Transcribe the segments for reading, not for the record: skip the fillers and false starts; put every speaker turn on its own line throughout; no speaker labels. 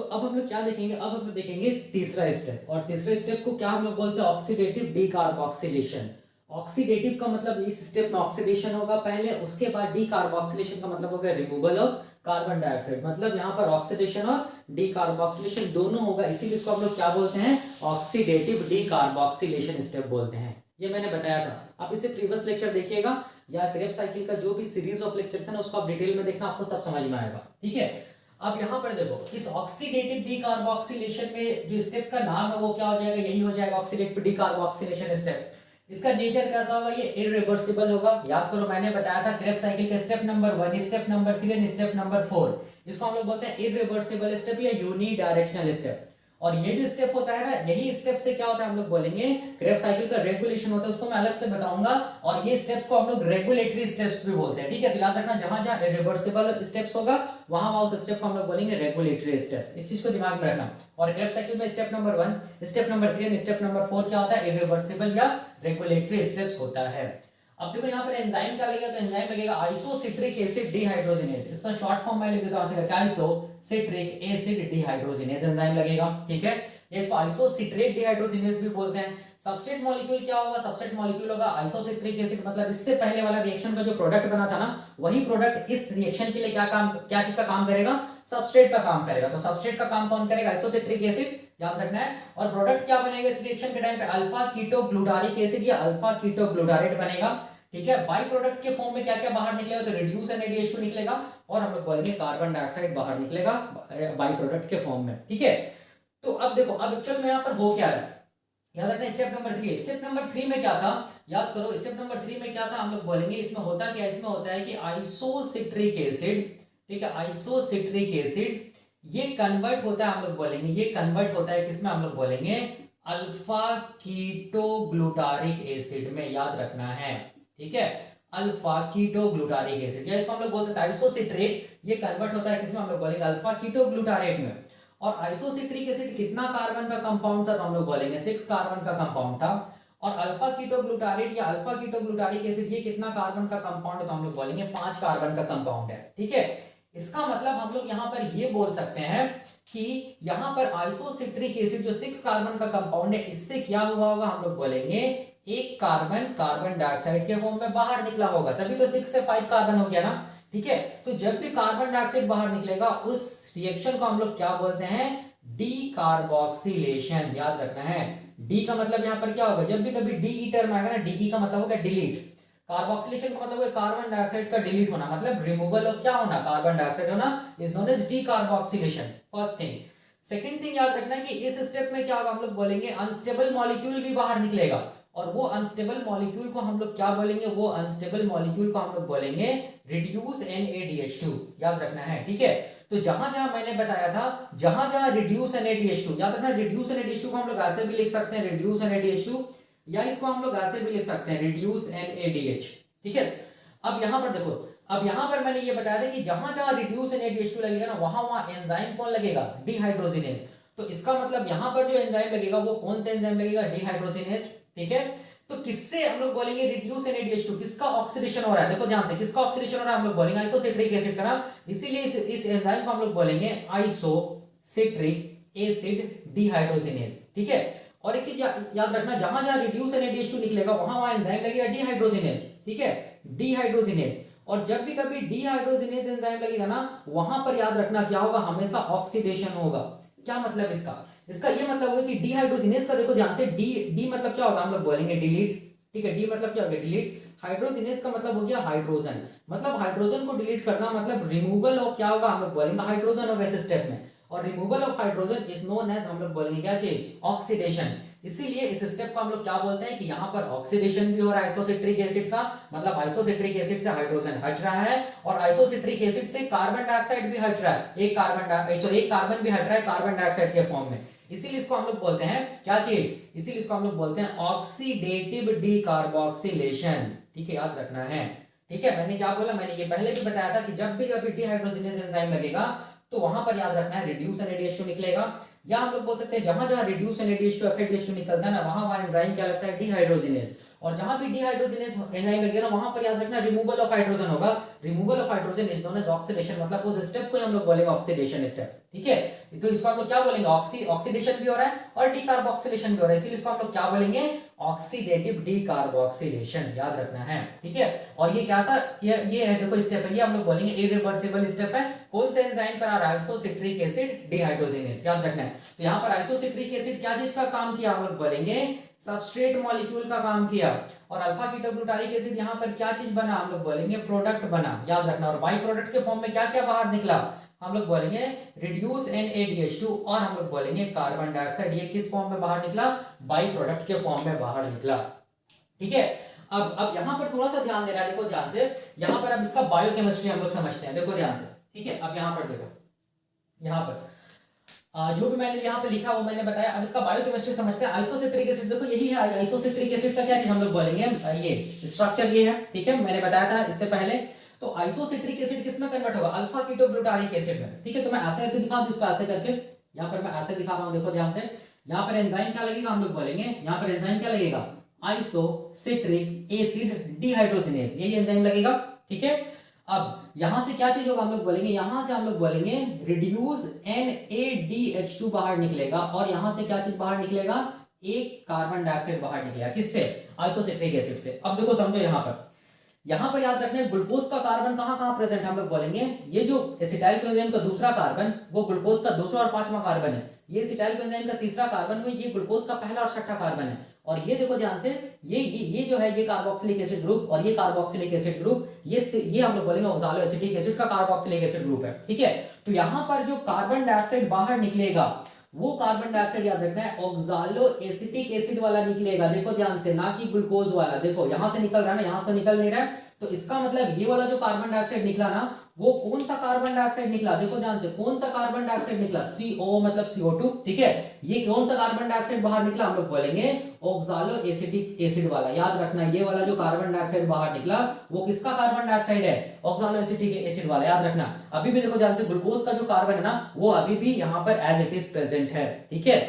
अब हम लोग क्या देखेंगे, अब हम लोग देखेंगे तीसरा स्टेप, और तीसरे स्टेप को क्या हम लोग बोलते हैं, ऑक्सीडेटिव डीकार्बोक्सिलेशन। ऑक्सीडेटिव का मतलब इस स्टेप में ऑक्सीडेशन होगा पहले, उसके बाद डीकार्बोक्सिलेशन का मतलब होगा रिमूवल ऑफ कार्बन डाइऑक्साइड। मतलब यहाँ पर ऑक्सीडेशन और डीकार्बोक्सिलेशन दोनों होगा, इसीलिए इसको हम लोग क्या बोलते हैं, ऑक्सीडेटिव डीकार्बोक्सिलेशन स्टेप बोलते हैं। ये मैंने बताया था, आप इसे प्रीवियस लेक्चर देखिएगा या क्रेब साइकिल का जो भी सीरीज ऑफ लेक्चर्स है ना, उसको आप डिटेल में देखना, आपको सब समझ में आएगा। ठीक है, अब यहाँ पर देखो, इस ऑक्सीडेटिव डीकार्बोक्सिलेशन में जो स्टेप का नाम है वो क्या हो जाएगा, यही हो जाएगा ऑक्सीडेटिव डीकार्बोक्सिलेशन स्टेप। इसका नेचर कैसा होगा, ये इरिवर्सिबल होगा। याद करो मैंने बताया था क्रेब साइकिल का step number 1, step number 3 and step number 4, इसको हम लोग बोलते हैं इरिवर्सिबल स्टेप या यूनी डायरेक्शनल स्टेप। और ये जो स्टेप होता है ना, यही स्टेप से क्या होता है हम लोग बोलेंगे, क्रेब साइकिल का रेगुलेशन होता है, उसको मैं अलग से बताऊंगा। और ये स्टेप्स को हम लोग रेगुलेटरी स्टेप्स भी बोलते हैं। ठीक है, तो याद रखना, जहां जहां रिवर्सिबल स्टेप्स होगा वहां वहां उस स्टेप को हम लोग बोलेंगे रेगुलेटरी स्टेप्स। इस चीज को दिमाग में रखना। और क्रेब साइकिल में step number 1, step number 3 and step number 4 क्या होता है, इरिवर्सिबल या रेगुलेटरी स्टेप्स होता है। अब देखो यहाँ पर एंजाइम क्या लगेगा, तो एंजाइम लगेगा आइसोसिट्रिक एसिड डिहाइड्रोजिनेज। इसका शॉर्ट फॉर्म मैं लिख देता हूं, ऐसे आइसोसिट्रिक एसिड डिहाइड्रोजिनेज एंजाइम लगेगा। ठीक है, इसको आइसोसिट्रेट डिहाइड्रोजिनेज भी बोलते हैं। सबस्ट्रेट मॉलिक्यूल क्या होगा, सबस्ट्रेट मॉलिक्यूल होगा आइसोसिट्रिक एसिड। मतलब इससे पहले वाला रिएक्शन का जो प्रोडक्ट बना था ना, वही प्रोडक्ट इस रिएक्शन के लिए क्या चीज का काम करेगा, सबस्ट्रेट का काम करेगा। तो सबस्ट्रेट का काम कौन करेगा, आइसोसिट्रिक एसिड, याद रखना है। और प्रोडक्ट क्या बनेगा इस रिएक्शन के टाइम पे, अल्फा कीटोग्लूटारिक एसिड या अल्फा कीटोग्लूटारेट बनेगा। ठीक है, बाई प्रोडक्ट के फॉर्म में क्या क्या बाहर निकलेगा, तो रिड्यूस NADH2 निकलेगा, और हम लोग बोलेंगे कार्बन डाइऑक्साइड बाहर निकलेगा बाई प्रोडक्ट के फॉर्म में। ठीक है, तो अब देखो, अब एक्चुअल में यहाँ पर हो क्या रहा है, याद रखना स्टेप नंबर 3। स्टेप नंबर 3 में क्या था, याद करो, स्टेप नंबर 3 में क्या था, हम लोग बोलेंगे इसमें होता क्या, इसमें होता है कि आइसोसिट्रिक एसिड, ठीक है, आइसोसिट्रिक एसिड ये कन्वर्ट होता है, हम लोग बोलेंगे ये कन्वर्ट होता है किसमें, हम लोग बोलेंगे अल्फा कीटोग्लूटारिक एसिड में, याद रखना है। ठीक है, अल्फा कीटोग्लूटारिक एसिड, या इसको हम लोग बोल सकते हैं आइसोसिट्रेट, ये कन्वर्ट होता है किसमें, हम लोग बोलेंगे अल्फा कीटोग्लूटारेट में। और आइसोसिट्रिक एसिड कितना कार्बन का कंपाउंड था, तो हम लोग बोलेंगे 6 कार्बन का कंपाउंड था। और अल्फा कीटोग्लूटारेट या अल्फा कीटोग्लूटारिक एसिड ये कितना कार्बन का कंपाउंड है, तो हम लोग बोलेंगे 5 कार्बन का कंपाउंड है। ठीक है, इसका मतलब हम लोग यहाँ पर ये बोल सकते हैं कि यहाँ पर आइसोसिट्रिक एसिड जो 6 कार्बन का कंपाउंड है, इससे क्या हुआ होगा, हम लोग बोलेंगे एक कार्बन कार्बन डाइऑक्साइड के फॉर्म में बाहर निकला होगा, तभी तो 6 से 5 कार्बन हो गया ना। ठीक है, तो जब भी कार्बन डाइऑक्साइड बाहर निकलेगा उस रिएक्शन को हम लोग क्या बोलते हैं, डीकार्बोक्सिलेशन, याद रखना है। डी का मतलब यहाँ पर क्या होगा, जब भी कभी डी टर्म आएगा ना, डी का मतलब होगा डिलीट, कार्बोक्सिलेशन का मतलब है कार्बन डाइऑक्साइड का डिलीट होना, मतलब रिमूवल ऑफ क्या होना, कार्बन डाइऑक्साइड होना, is known as decarboxylation. First thing. Second thing याद रखना कि इस स्टेप में क्या होगा, हम लोग बोलेंगे अनस्टेबल मॉलिक्यूल भी बाहर निकलेगा, और वो अनस्टेबल मॉलिक्यूल को हम लोग क्या बोलेंगे, वो अनस्टेबल मॉलिक्यूल को हम लोग बोलेंगे रिड्यूस NADH2, याद रखना है। ठीक है, तो जहां जहां मैंने बताया था, जहां जहां रिड्यूस NADH2, याद रखना रिड्यूस NADH2 को हम लोग ऐसे भी लिख सकते हैं रिड्यूस NADH2, या इसको हम लोग ऐसे भी लिख सकते हैं रिड्यूस NADH। ठीक है, अब यहां पर देखो, अब यहां पर मैंने ये बताया था कि जहां जहां रिड्यूस NADH2 लगेगा ना, वहां वहां एंजाइम कौन लगेगा, डिहाइड्रोजिनेज। तो इसका मतलब यहां पर जो एंजाइम लगेगा वो कौन सा एंजाइम लगेगा, डिहाइड्रोजिनेज। ठीक है, तो किससे हम लोग बोलेंगे रिड्यूस NADH2, किसका ऑक्सीडेशन हो रहा है, देखो ध्यान से, किसका ऑक्सीडेशन हो रहा है, हम लोग बोलेंगे आइसोसिट्रिक एसिड का ना, इसीलिए इस एंजाइम को हम लोग बोलेंगे आइसोसिट्रिक एसिड डिहाइड्रोजिनेज। ठीक है, और एक चीज याद रखना, जहां जहां रिड्यूस NADH2 निकलेगा वहां वहां एंजाइम लगेगा डिहाइड्रोजिनेज। ठीक है, डिहाइड्रोजिनेज। और जब भी कभी डिहाइड्रोजिनेज एंजाइम लगेगा ना, वहां पर याद रखना क्या होगा, हमेशा ऑक्सीडेशन होगा। क्या मतलब इसका, इसका ये मतलब होगा कि डिहाइड्रोजिनेज का, देखो ध्यान से, डी मतलब क्या होगा, हम लोग बोलेंगे डिलीट। ठीक है, डी मतलब क्या हो गया, डिलीट। हाइड्रोजिनेज का मतलब हो गया हाइड्रोजन, मतलब हाइड्रोजन को डिलीट करना, मतलब रिमूवल ऑफ क्या होगा, हम लोग बोलेंगे हाइड्रोजन होगा इस स्टेप में। और removal of hydrogen is known as, हम लोग बोलेंगे क्या चीज, ऑक्सीडेशन। इसीलिए इस स्टेप को हम लोग क्या बोलते हैं कि यहाँ पर ऑक्सीडेशन भी हो रहा है आइसोसिट्रिक एसिड का, मतलब आइसोसिट्रिक एसिड से हाइड्रोजन हट रहा है, और आइसोसिट्रिक एसिड से कार्बन डाइऑक्साइड भी हट रहा है, एक कार्बन भी हट रहा है कार्बन डाइऑक्साइड के फॉर्म में। इसीलिए इसको हम लोग बोलते हैं क्या चीज, इसीलिए इसको हम लोग बोलते हैं ऑक्सीडेटिव डीकार्बोक्सिलेशन। ठीक है, याद रखना है। ठीक है, मैंने क्या बोला, मैंने ये पहले भी बताया था कि जब भी डिहाइड्रोजिनेज एंजाइम लगेगा तो वहां पर याद रखना है रिड्यूस NADH2 निकलेगा, या हम लोग बोल सकते हैं जहां जहां रिड्यूस NADH2 FADH2 निकलता है ना, वहां वहां एंजाइम क्या लगता है, डिहाइड्रोजिनेज। और जहां भी डिहाइड्रोजिनेज एंजाइम लगेगा ना, वहां पर याद रखना रिमूवल ऑफ हाइड्रोजन होगा, removal of hydrogen is known as oxidation, मतलब उस स्टेप को हम लोग बोलेंगे ऑक्सीडेशन स्टेप। ठीक है। तो इसको आप लोग क्या बोलेंगे, ऑक्सीडेशन भी हो रहा है और डीकार्बोक्सिलेशन भी हो रहा है, इसीलिए इसको आप लोग क्या बोलेंगे, ऑक्सीडेटिव डीकार्बोक्सिलेशन, याद रखना है। ठीक है, और ये क्या सा ये है देखो स्टेप है, ये हम लोग बोलेंगे इरिवर्सिबल स्टेप है। कौन से एंजाइम करा रहा है, आइसोसिट्रिक एसिड डिहाइड्रोजिनेज, याद रखना है। तो यहाँ पर आइसोसिट्रिक एसिड क्या चीज का काम किया, हम लोग बोलेंगे सबस्ट्रेट मॉलिक्यूल का काम किया, और अल्फा कीटोग्लूटारिक एसिड यहाँ पर क्या चीज बना, हम लोग बोलेंगे प्रोडक्ट बना, याद रखना। और बाई प्रोडक्ट के फॉर्म में क्या क्या बाहर निकला, हम लोग बोलेंगे रिड्यूस NaDH2, और हम लोग बोलेंगे कार्बन डाइऑक्साइड, ये किस फॉर्म में बाहर निकला, बाई प्रोडक्ट के फॉर्म में बाहर निकला। ठीक है, अब यहाँ पर थोड़ा सा ध्यान देना है, देखो ध्यान से, यहाँ पर अब इसका बायोकेमिस्ट्री हम लोग समझते हैं, देखो ध्यान से। ठीक है, अब यहाँ पर देखो, यहाँ पर जो भी मैंने यहाँ पे लिखा वो मैंने बताया, अब इसका बायोकेमिस्ट्री समझते हैं। आइसोसिट्रिक एसिड देखो यही है, आइसोसिट्रिक एसिड का क्या हम लोग बोलेंगे, ये स्ट्रक्चर ये है। ठीक है, मैंने बताया था इससे पहले। तो आइसोसिट्रिक एसिड किस में कन्वर्ट होगा, अल्फा कीटोग्लूटारिक एसिड में। ठीक है, तो मैं ऐसे करके दिखा दूं इसको, ऐसे करके, यहाँ पर मैं ऐसे दिखा रहा हूँ, देखो ध्यान से। यहाँ पर एंजाइम क्या लगेगा, हम लोग बोलेंगे यहाँ पर एंजाइम क्या लगेगा, आइसोसिट्रिक एसिड डिहाइड्रोजिनेज, यही एंजाइम लगेगा। ठीक है, अब यहां से क्या चीज होगा, हम लोग बोलेंगे, यहां से हम लोग बोलेंगे रिड्यूस NaDH2 बाहर निकलेगा, और यहां से क्या चीज बाहर निकलेगा, एक कार्बन डाइऑक्साइड बाहर निकलेगा, किससे, आइसोसिट्रिक एसिड से। अब देखो समझो, यहां पर याद रखना है ग्लूकोज का कार्बन कहां कहां प्रेजेंट है, हम लोग बोलेंगे ये जो एसिटाइल कोएंजाइम का दूसरा कार्बन वो ग्लूकोज का दूसरा और पांचवा कार्बन है, ये एसिटाइल कोएंजाइम का तीसरा कार्बन वो ये ग्लूकोज का पहला और छठा कार्बन है। और ये देखो ध्यान से, ये जो है ये कार्बोक्सिलिक एसिड ग्रुप, और ये कार्बोक्सिलिक एसिड ग्रुप, ये हम लोग बोलेंगे ऑक्सालो एसिटिक एसिड का कार्बोक्सिलिक एसिड ग्रुप है। ठीक है, तो यहां पर जो कार्बन डाइऑक्साइड बाहर निकलेगा वो कार्बन डाइऑक्साइड याद रखना है ऑक्सालो एसिटिक एसिड वाला निकलेगा, देखो ध्यान से, ना कि ग्लूकोज वाला। देखो यहां से निकल रहा है ना, यहां से तो निकल नहीं रहा है, तो इसका मतलब ये वाला जो कार्बन डाइऑक्साइड निकला ना, वो कौन सा कार्बन डाइऑक्साइड निकला, देखो ध्यान से, कौन सा कार्बन डाइऑक्साइड निकला, CO मतलब CO2। ठीक है, ये कौन सा कार्बन डाइऑक्साइड बाहर निकला, हम लोग बोलेंगे ऑक्सालो एसिटिक एसिड वाला, याद रखना। ये वाला जो कार्बन डाइऑक्साइड बाहर निकला वो किसका कार्बन डाइऑक्साइड है, ऑक्सालो एसिटिक एसिड वाला, याद रखना। अभी भी देखो ध्यान से, ग्लूकोज का जो कार्बन है ना वो अभी भी यहाँ पर एज इट इज प्रेजेंट है। ठीक है,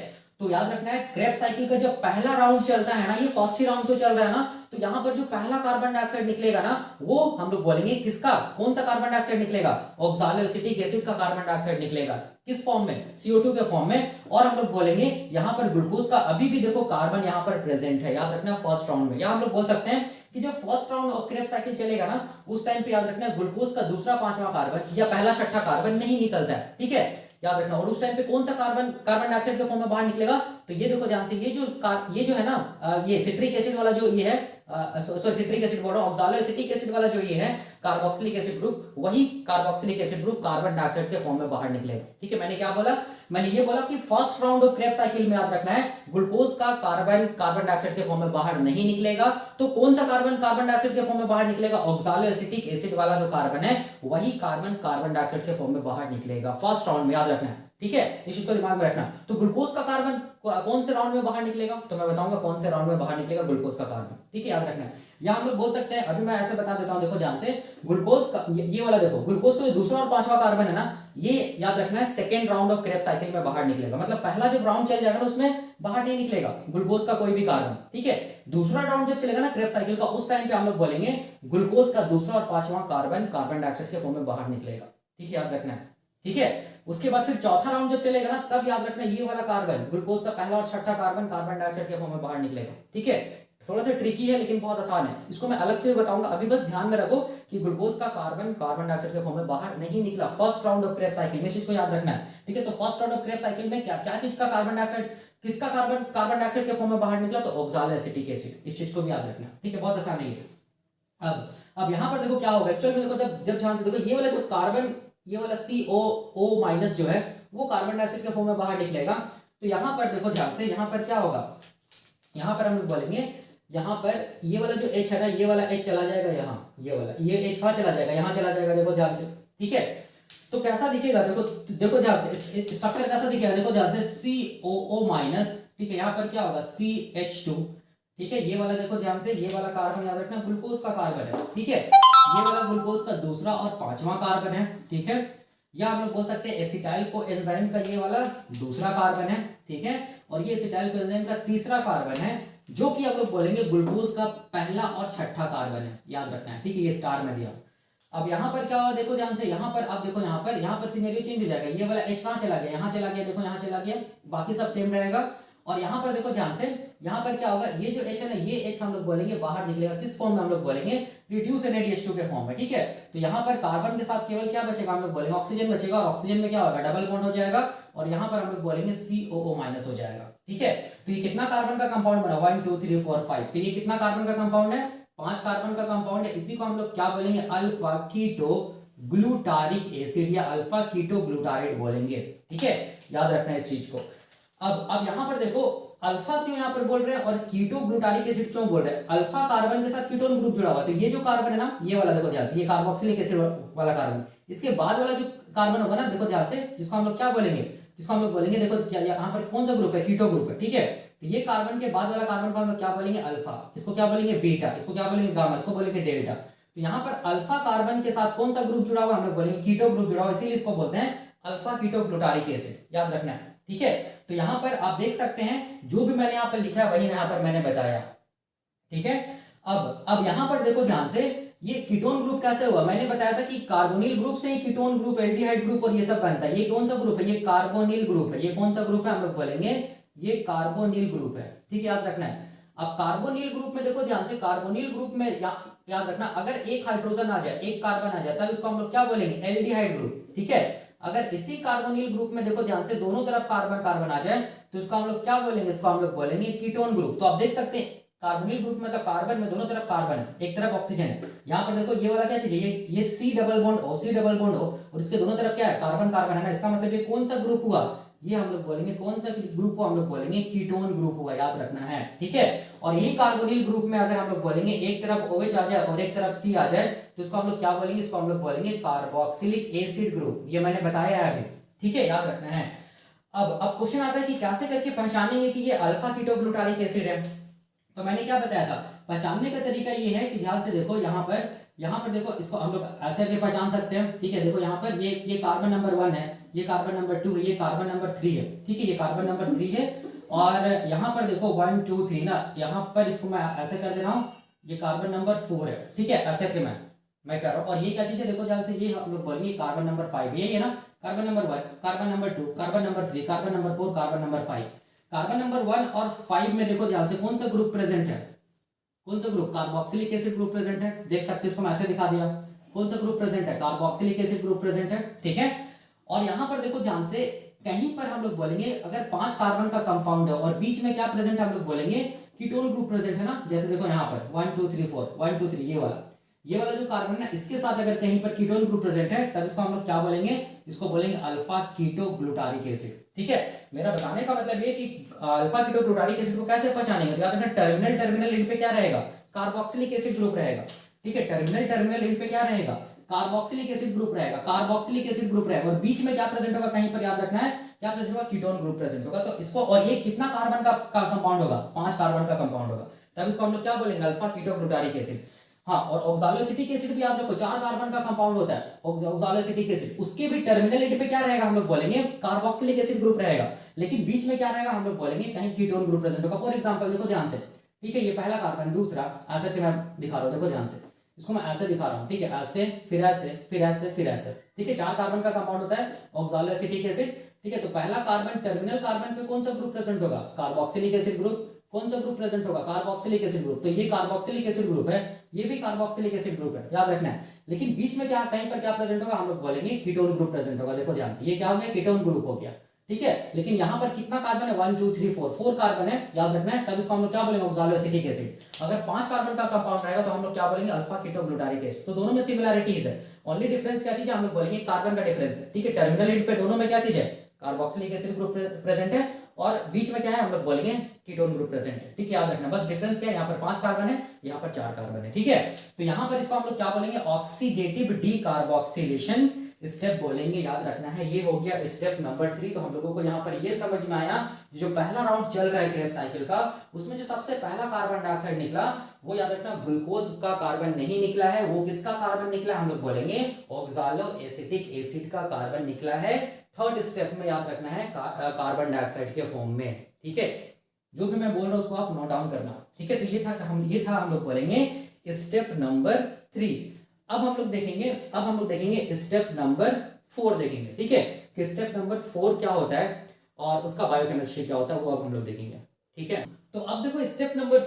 तो याद रखना है क्रेब्स साइकिल का जब पहला राउंड चलता है ना, ये फर्स्ट ही राउंड तो चल रहा है ना, तो यहाँ पर जो पहला कार्बन डाइऑक्साइड निकलेगा ना वो हम लोग बोलेंगे किसका, कौन सा कार्बन डाइऑक्साइड निकलेगा, ऑक्सालो एसिटिक एसिड का कार्बन डाइऑक्साइड निकलेगा, किस फॉर्म में, CO2 के फॉर्म में। और हम लोग बोलेंगे यहाँ पर ग्लूकोज का अभी भी देखो कार्बन यहाँ पर प्रेजेंट है, याद रखना फर्स्ट राउंड में। या हम लोग बोल सकते हैं कि जब first round of Krebs cycle चलेगा ना उस टाइम पे याद रखना ग्लूकोज का दूसरा पांचवा कार्बन या पहला छठा कार्बन नहीं निकलता है। ठीक है, याद रखना। और उस टाइम पे कौन सा कार्बन डाइऑक्साइड के फॉर्म में बाहर निकलेगा, तो ये देखो ध्यान से, ये जो है ना ये सिट्रिक एसिड वाला जो ये है, सॉरी सिट्रिक एसिड बोल रहा हूं, ऑक्सालो एसिटिक एसिड वाला जो ये है कार्बोक्सिलिक एसिड ग्रुप, वही carboxylic acid group carbon dioxide के फॉर्म में बाहर निकलेगा। ठीक है, मैंने क्या बोला, मैंने ये बोला कि first round of Krebs cycle में याद रखना है ग्लूकोज का कार्बन डाइऑक्साइड के फॉर्म में बाहर नहीं निकलेगा, तो कौन सा कार्बन डाइऑक्साइड के फॉर्म में बाहर निकलेगा, ऑक्सालो एसिटिक एसिड वाला जो कार्बन है वही कार्बन डाइऑक्साइड के फॉर्म में बाहर निकलेगा फर्स्ट राउंड में, याद रखना है। ठीक है, इस चीज को दिमाग में रखना। तो ग्लूकोज का कार्बन कौन से राउंड में बाहर निकलेगा, तो मैं बताऊंगा कौन से राउंड में बाहर निकलेगा ग्लूकोज का कार्बन। ठीक है, याद रखना है। या हम लोग बोल सकते हैं, अभी मैं ऐसे बता देता हूं, देखो ध्यान से, ग्लूकोज का ये वाला देखो, ग्लूकोज का जो दूसरा और पांचवा कार्बन है ना, ये याद रखना है second round of Krebs cycle में बाहर निकलेगा, मतलब पहला जब राउंड चल जाएगा ना उसमें बाहर नहीं निकलेगा ग्लूकोज का कोई भी कार्बन। ठीक है, दूसरा राउंड जब चलेगा ना क्रेब्स साइकिल का, उस टाइम पे हम लोग बोलेंगे ग्लूकोज का दूसरा और पांचवा कार्बन डाइऑक्साइड के फॉर्म में बाहर निकलेगा। ठीक है, याद रखना है। ठीक है, उसके बाद फिर चौथा राउंड जब चलेगा ना, तब याद रखना ये वाला कार्बन ग्लूकोज का पहला और छठा कार्बन डाइऑक्साइड के फॉर्म में बाहर निकलेगा। ठीक है, थोड़ा सा ट्रिकी है लेकिन बहुत आसान है, इसको मैं अलग से भी बताऊंगा। अभी बस ध्यान में रखो कि ग्लूकोज का कार्बन डाइऑक्साइड के फॉर्म में बाहर नहीं निकला first round of Krebs cycle में, इस चीज को याद रखना है। ठीक है, तो first round of Krebs cycle में क्या क्या चीज का कार्बन डाइऑक्साइड, किसका कार्बन डाइऑक्साइड के फॉर्म में बाहर निकला, तो ऑक्सालो एसिटिक एसिड, इस चीज को भी याद रखना। ठीक है, बहुत आसान है ये। अब यहाँ पर देखो क्या होगा, एक्चुअली में देखो जब ध्यान से देखो, ये वाला जो कार्बन, ये वाला COO माइनस जो है वो कार्बन डाइऑक्साइड के फॉर्म में बाहर निकलेगा। तो यहाँ पर देखो ध्यान से, यहाँ पर क्या होगा, यहाँ पर हम लोग बोलेंगे, यहाँ पर ये वाला जो H है ना, ये वाला H चला जाएगा यहाँ, ये H वहां चला जाएगा, यहाँ चला जाएगा, देखो ध्यान से। ठीक है, तो कैसा दिखेगा, देखो ध्यान से, स्ट्रक्चर कैसा दिखेगा, देखो ध्यान से, COO माइनस। ठीक है, यहाँ पर क्या होगा, CH2। ठीक है, ये वाला देखो ध्यान से, ये वाला कार्बन याद रखना ग्लूकोज का कार्बन है। ठीक है, ये वाला ग्लूकोज का दूसरा और पांचवा कार्बन है। ठीक है, या हम लोग बोल सकते हैं एसिटाइल को एंजाइम का ये वाला दूसरा कार्बन है। ठीक है, और ये एसिटाइल को एंजाइम का तीसरा कार्बन है, जो कि हम लोग बोलेंगे ग्लूकोज का पहला और छठा कार्बन है, याद रखना है। ठीक है, ये स्टार में दिया। अब यहाँ पर क्या हुआ देखो ध्यान से, यहाँ पर आप देखो, यहाँ पर सिनेरियो चेंज हो जाएगा, ये वाला एच कहाँ चला गया, यहाँ चला गया, देखो यहाँ चला गया, बाकी सब सेम रहेगा। और यहाँ पर देखो ध्यान से, यहाँ पर क्या होगा, ये जो एच है ना, ये एच हम लोग बोलेंगे बाहर निकलेगा, किस फॉर्म में हम लोग बोलेंगे, रिड्यूस NaDH2 के फॉर्म में, ठीक है। तो यहाँ पर कार्बन के साथ केवल क्या बचेगा, हम लोग बोलेंगे ऑक्सीजन बचेगा, और ऑक्सीजन में क्या होगा, डबल बॉन्ड हो जाएगा, और यहाँ पर हम लोग बोलेंगे COO माइनस हो जाएगा, ठीक है। तो ये कितना कार्बन का कंपाउंड बना, 1 2 3 4 5, तो ये कितना कार्बन का कंपाउंड है, 5 कार्बन का कंपाउंड है। इसी को हम लोग क्या बोलेंगे, अल्फा कीटो ग्लूटारिक एसिड या अल्फा कीटो ग्लूटारेट बोलेंगे, ठीक है, याद रखना है इस चीज को। अब यहां पर देखो, अल्फा क्यों यहां पर बोल रहे हैं और कीटो ग्लूटारिक एसिड क्यों बोल रहे हैं, अल्फा कार्बन के साथ कीटोन ग्रुप जुड़ा हुआ, तो ये जो कार्बन है ना, ये वाला देखो ध्यान से, ये कार्बोक्सिलिक एसिड वाला कार्बन, इसके बाद वाला जो कार्बन होगा ना, देखो ध्यान से, जिसको हम लोग क्या बोलेंगे, जिसको हम लोग बोलेंगे, देखो क्या यहाँ पर कौन सा ग्रुप है, कीटो ग्रुप है, ठीक है। तो ये कार्बन के बाद वाला कार्बन को हम लोग क्या बोलेंगे, अल्फा, इसको क्या बोलेंगे, बीटा, इसको क्या बोलेंगे, गामा, इसको बोलेंगे डेल्टा। तो यहाँ पर अल्फा कार्बन के साथ कौन सा ग्रुप जुड़ा हुआ, हम लोग बोलेंगे कीटो ग्रुप जुड़ा हुआ, इसीलिए इसको बोलते हैं अल्फा कीटो ग्लूटारिक एसिड, याद रखना है, ठीक है। तो यहाँ पर आप देख सकते हैं, जो भी मैंने यहाँ पर लिखा है वही यहाँ पर मैंने बताया, ठीक है। अब यहाँ पर देखो ध्यान से, ये कीटोन ग्रुप कैसे हुआ, मैंने बताया था कि कार्बोनिल ग्रुप से ही कीटोन ग्रुप, एल्डिहाइड ग्रुप और ये सब बनता है। ये कौन सा ग्रुप है, ये कार्बोनिल ग्रुप है। ये कौन सा ग्रुप है, हम लोग बोलेंगे ये कार्बोनिल ग्रुप है, ठीक है, याद रखना है। अब कार्बोनिल ग्रुप में देखो ध्यान से, कार्बोनिल ग्रुप में याद रखना, अगर एक हाइड्रोजन आ जाए, एक कार्बन आ जाए, तब इसको हम लोग क्या बोलेंगे, एल्डिहाइड ग्रुप, ठीक है। अगर इसी कार्बोनिल ग्रुप में देखो ध्यान से, दोनों तरफ कार्बन कार्बन आ जाए, तो इसको हम लोग क्या बोलेंगे, इसको हम लोग बोलेंगे कीटोन ग्रुप। तो आप देख सकते हैं, कार्बोनिल ग्रुप मतलब कार्बन में दोनों तरफ कार्बन है, एक तरफ ऑक्सीजन है। यहाँ पर देखो ये वाला क्या चीज है, ये C double bond O, C double bond O, और इसके दोनों तरफ क्या है, कार्बन कार्बन है ना, इसका मतलब ये कौन सा ग्रुप हुआ, ये हम लोग बोलेंगे कौन सा ग्रुप को हम लोग बोलेंगे कीटोन ग्रुप हुआ, याद रखना है, ठीक है। और यही कार्बोनिल ग्रुप में अगर हम लोग बोलेंगे एक तरफ OH आ जाए और एक तरफ C आ जाए, तो इसको हम लोग क्या बोलेंगे, इसको हम लोग बोलेंगे कार्बोक्सिलिक एसिड ग्रुप, ये मैंने बताया है अभी, ठीक है, याद रखना है। अब क्वेश्चन आता है कि कैसे करके पहचानेंगे कि ये अल्फा कीटोग्लूटारिक एसिड है। तो मैंने क्या बताया था, पहचानने का तरीका ये है कि ध्यान से देखो, यहाँ पर देखो, इसको हम लोग ऐसे भी पहचान सकते हैं, ठीक है। देखो यहाँ पर ये कार्बन नंबर 1 है, ये कार्बन नंबर 2 है, ये कार्बन नंबर 3 है, ठीक है, ये कार्बन नंबर 3 है। और यहाँ पर देखो 1 2 3 ना, यहाँ पर इसको मैं ऐसे कर दे रहा हूँ, ये कार्बन नंबर 4 है, ठीक है, ऐसे कि मैं कर रहा हूँ। और ये क्या चीज है, देखो ध्यान से, ये हम लोग बोलेंगे कार्बन नंबर 5, यही है ना, carbon number 1, carbon number 2, carbon number 3, carbon number 4, carbon number 5। Carbon number 1 और 5 में देखो ध्यान से कौन सा ग्रुप प्रेजेंट है, कौन सा group, carboxylic acid group present है, देख सकते हैं, इसको मैं ऐसे दिखा दिया, कौन सा ग्रुप प्रेजेंट है, कार्बोक्सिलिक एसिड ग्रुप प्रेजेंट है, ठीक है। और यहाँ पर देखो ध्यान से, कहीं पर हम लोग बोलेंगे अगर 5 कार्बन का कंपाउंड है और बीच में क्या प्रेजेंट है, हम लोग बोलेंगे कीटोन ग्रुप प्रेजेंट है ना, जैसे देखो यहाँ पर 1 2 3 4 1 2 3, ये वाला जो कार्बन है, इसके साथ अगर कहीं पर कीटोन ग्रुप प्रेजेंट है, तब इसको हम लोग क्या बोलेंगे, इसको बोलेंगे अल्फा कीटो ग्लूटारिक एसिड, ठीक है। मेरा बताने का मतलब ये कि अल्फा कीटो ग्लूटारिक एसिड को कैसे पहचानेंगे, याद रखना, टर्मिनल एंड पे क्या रहेगा, कार्बोक्सिलिक एसिड ग्रुप रहेगा, ठीक है। टर्मिनल एंड पे क्या रहेगा, कार्बोक्सिलिक एसिड ग्रुप रहेगा, कार्बोक्सिलिक एसिड ग्रुप रहेगा, और बीच में क्या प्रेजेंट होगा, कहीं पर याद रखना है, क्या प्रेजेंट होगा, कीटोन ग्रुप प्रेजेंट होगा। तो इसको, और ये कितना कार्बन का कंपाउंड होगा, 5 कार्बन का कंपाउंड होगा, तब इसको हम लोग क्या बोलेंगे, अल्फा कीटो ग्लूटारिक एसिड। हाँ, और ऑक्सालोएसिटिक एसिड भी याद रखो, 4 कार्बन का कंपाउंड होता है ऑक्सालोएसिटिक एसिड, उसके भी टर्मिनल एंड पे क्या रहेगा, हम लोग बोलेंगे कार्बोक्सिलिक एसिड ग्रुप रहेगा, लेकिन बीच में क्या रहेगा, हम लोग बोलेंगे कहीं कीटोन ग्रुप प्रेजेंट होगा। फॉर एग्जांपल देखो ध्यान से, ठीक है, ये पहला कार्बन, दूसरा, ऐसे कि मैं दिखा रहा हूँ, देखो ध्यान से, इसको मैं ऐसे दिखा रहा हूँ, ठीक है, ऐसे फिर ऐसे फिर ऐसे फिर ऐसे, ठीक है, 4 कार्बन का कंपाउंड होता है ऑक्सालोएसिटिक एसिड, ठीक है। तो पहला कार्बन, टर्मिनल कार्बन पे कौन सा ग्रुप प्रेजेंट होगा, कार्बोक्सिलिक एसिड ग्रुप, कौन सा ग्रुप प्रेजेंट होगा, कार्बोक्सिलिक एसिड ग्रुप, तो ये कार्बोक्सिलिक एसिड ग्रुप है, ये भी कार्बोक्सिलिक एसिड ग्रुप है, याद रखना है। लेकिन बीच में क्या, कहीं पर क्या प्रेजेंट होगा, हम लोग बोलेंगे कीटोन ग्रुप प्रेजेंट होगा, देखो ध्यान से, ये क्या हो गया, कीटोन ग्रुप हो गया, ठीक है। लेकिन यहाँ पर कितना कार्बन है, 1 2 3 4 कार्बन है, याद रखना है, तब इसको हम लोग क्या बोलेंगे, ऑक्सालोएसिटिक एसिड। अगर 5 कार्बन का कंपाउंड रहेगा तो हम लोग क्या बोलेंगे, अल्फा कीटो ग्लूटारिक एसिड। तो दोनों में सिमिलरिटीज है, ओनली डिफरेंस क्या चीज है, हम लोग बोलेंगे कार्बन का डिफरेंस है, ठीक है। टर्मिनल एंड पे दोनों में क्या चीज है, कार्बोक्सिलिक एसिड ग्रुप प्रेजेंट है, और बीच में क्या है, हम लोग बोलेंगे कीटोन ग्रुप प्रेजेंट है, ठीक है, याद रखना। बस डिफरेंस क्या है, यहाँ पर 5 कार्बन है, यहाँ पर 4 कार्बन है, ठीक है। तो यहाँ पर इसको हम लोग क्या बोलेंगे, ऑक्सीडेटिव डीकार्बोक्सिलेशन स्टेप बोलेंगे, याद रखना है। ये हो गया स्टेप नंबर 3। तो हम लोगों को यहाँ पर ये समझ में आया, जो पहला राउंड चल रहा है क्रेब साइकिल का, उसमें जो सबसे पहला कार्बन डाइऑक्साइड निकला, वो याद रखना ग्लूकोज का कार्बन नहीं निकला है, वो किसका कार्बन निकला, हम लोग बोलेंगे ऑक्सालोएसिटिक एसिड का कार्बन निकला है। थर्ड स्टेप में याद रखना है कार्बन डाइऑक्साइड के फॉर्म में, ठीक है। जो भी मैं बोल रहा हूँ उसको आप नोट डाउन करना, ठीक है। तो ये था हम लोग बोलेंगे स्टेप नंबर 3। अब हम लोग देखेंगे स्टेप नंबर 4 देखेंगे, ठीक है, कि स्टेप नंबर 4 क्या होता है और उसका बायोकेमिस्ट्री क्या होता है वो अब हम लोग देखेंगे, ठीक है। तो अब देखो स्टेप नंबर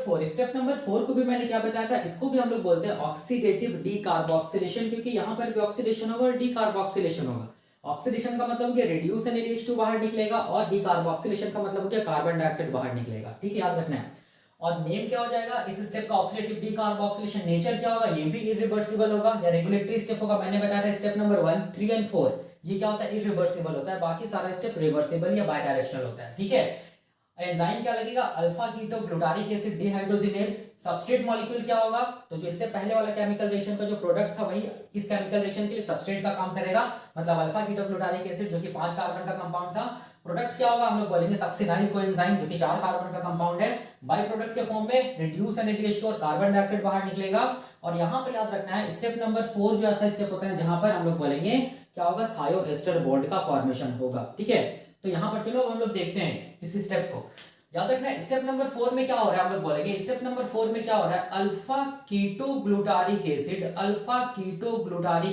4 को भी मैंने क्या बताया था, इसको भी हम लोग बोलते हैं ऑक्सीडेटिव डीकार्बोक्सिलेशन, क्योंकि यहाँ पर भी ऑक्सीडेशन होगा और डीकार्बोक्सिलेशन होगा। ऑक्सीडेशन का मतलब हो गया रिड्यूस NADH2 बाहर निकलेगा और डीकार्बोक्सिलेशन का मतलब हो गया कार्बन डाइऑक्साइड बाहर निकलेगा, ठीक है, याद रखना है। और नेम क्या हो जाएगा इस स्टेप का, ऑक्सीडेटिव डीकार्बोक्सिलेशन। नेचर क्या होगा, ये भी इरिवर्सिबल होगा या रेगुलेटरी स्टेप होगा। मैंने बताया था स्टेप नंबर 1, 3 एंड 4 ये क्या होता है, इरिवर्सिबल होता है, बाकी सारा स्टेप रिवर्सिबल या बाय डायरेक्शनल होता है, ठीक है। एंजाइम क्या लगेगा, alpha keto glutaric acid dehydrogenase. Substrate molecule क्या होगा, तो जो इससे पहले वाला केमिकल रिएक्शन का जो प्रोडक्ट था वही इस केमिकल रिएक्शन के लिए सबस्ट्रेट का काम करेगा, मतलब अल्फा कीटो ग्लूटारिक एसिड जो कि 5 कार्बन का कंपाउंड था। प्रोडक्ट क्या होगा, हम लोग बोलेंगे सक्सिनाइल कोएंजाइम जो कि 4 कार्बन का कंपाउंड है। बाय प्रोडक्ट के फॉर्म में रिड्यूस NADH2 और कार्बन डाइऑक्साइड बाहर निकलेगा। और यहाँ पर याद रखना है स्टेप नंबर 4 जो ऐसा स्टेप होता है जहां पर हम लोग बोलेंगे क्या होगा, थायोएस्टर बॉन्ड का फॉर्मेशन होगा, ठीक है। तो यहाँ पर चलो हम लोग देखते हैं इस स्टेप को। याद रखना स्टेप नंबर 4 में क्या हो रहा है, हम लोग बोलेंगे स्टेप नंबर 4 में क्या हो रहा है, अल्फा कीटो ग्लूटारिक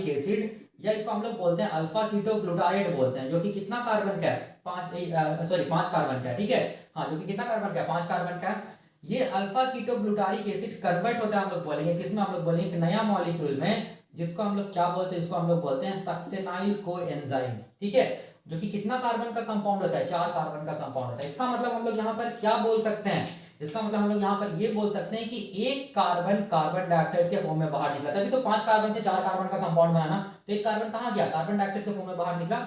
एसिड या इसको हम लोग बोलते हैं अल्फा कीटो ग्लूटारेट बोलते हैं, जो कि कितना कार्बन का है, 5 कार्बन का है, ठीक है, हाँ, जो कि कितना कार्बन का है, 5 कार्बन का है। ये alpha keto glutaric acid convert होता है, हम लोग बोलेंगे किसमें, हम लोग बोलेंगे एक नया मॉलिक्यूल में, जिसको हम लोग क्या बोलते हैं, इसको हम लोग बोलते हैं सक्सेनाइल कोएंजाइम, ठीक है, जो कि कितना कार्बन का कंपाउंड होता है, 4 कार्बन का कंपाउंड होता है। इसका मतलब हम लोग यहाँ पर क्या बोल सकते हैं, इसका मतलब हम लोग यहाँ पर ये बोल सकते हैं कि एक कार्बन कार्बन डाइऑक्साइड के फॉर्म में बाहर निकला, तभी तो 5 कार्बन से 4 कार्बन का कंपाउंड बनाना, तो एक कार्बन कहाँ गया, कार्बन डाइऑक्साइड के फॉर्म में बाहर निकला,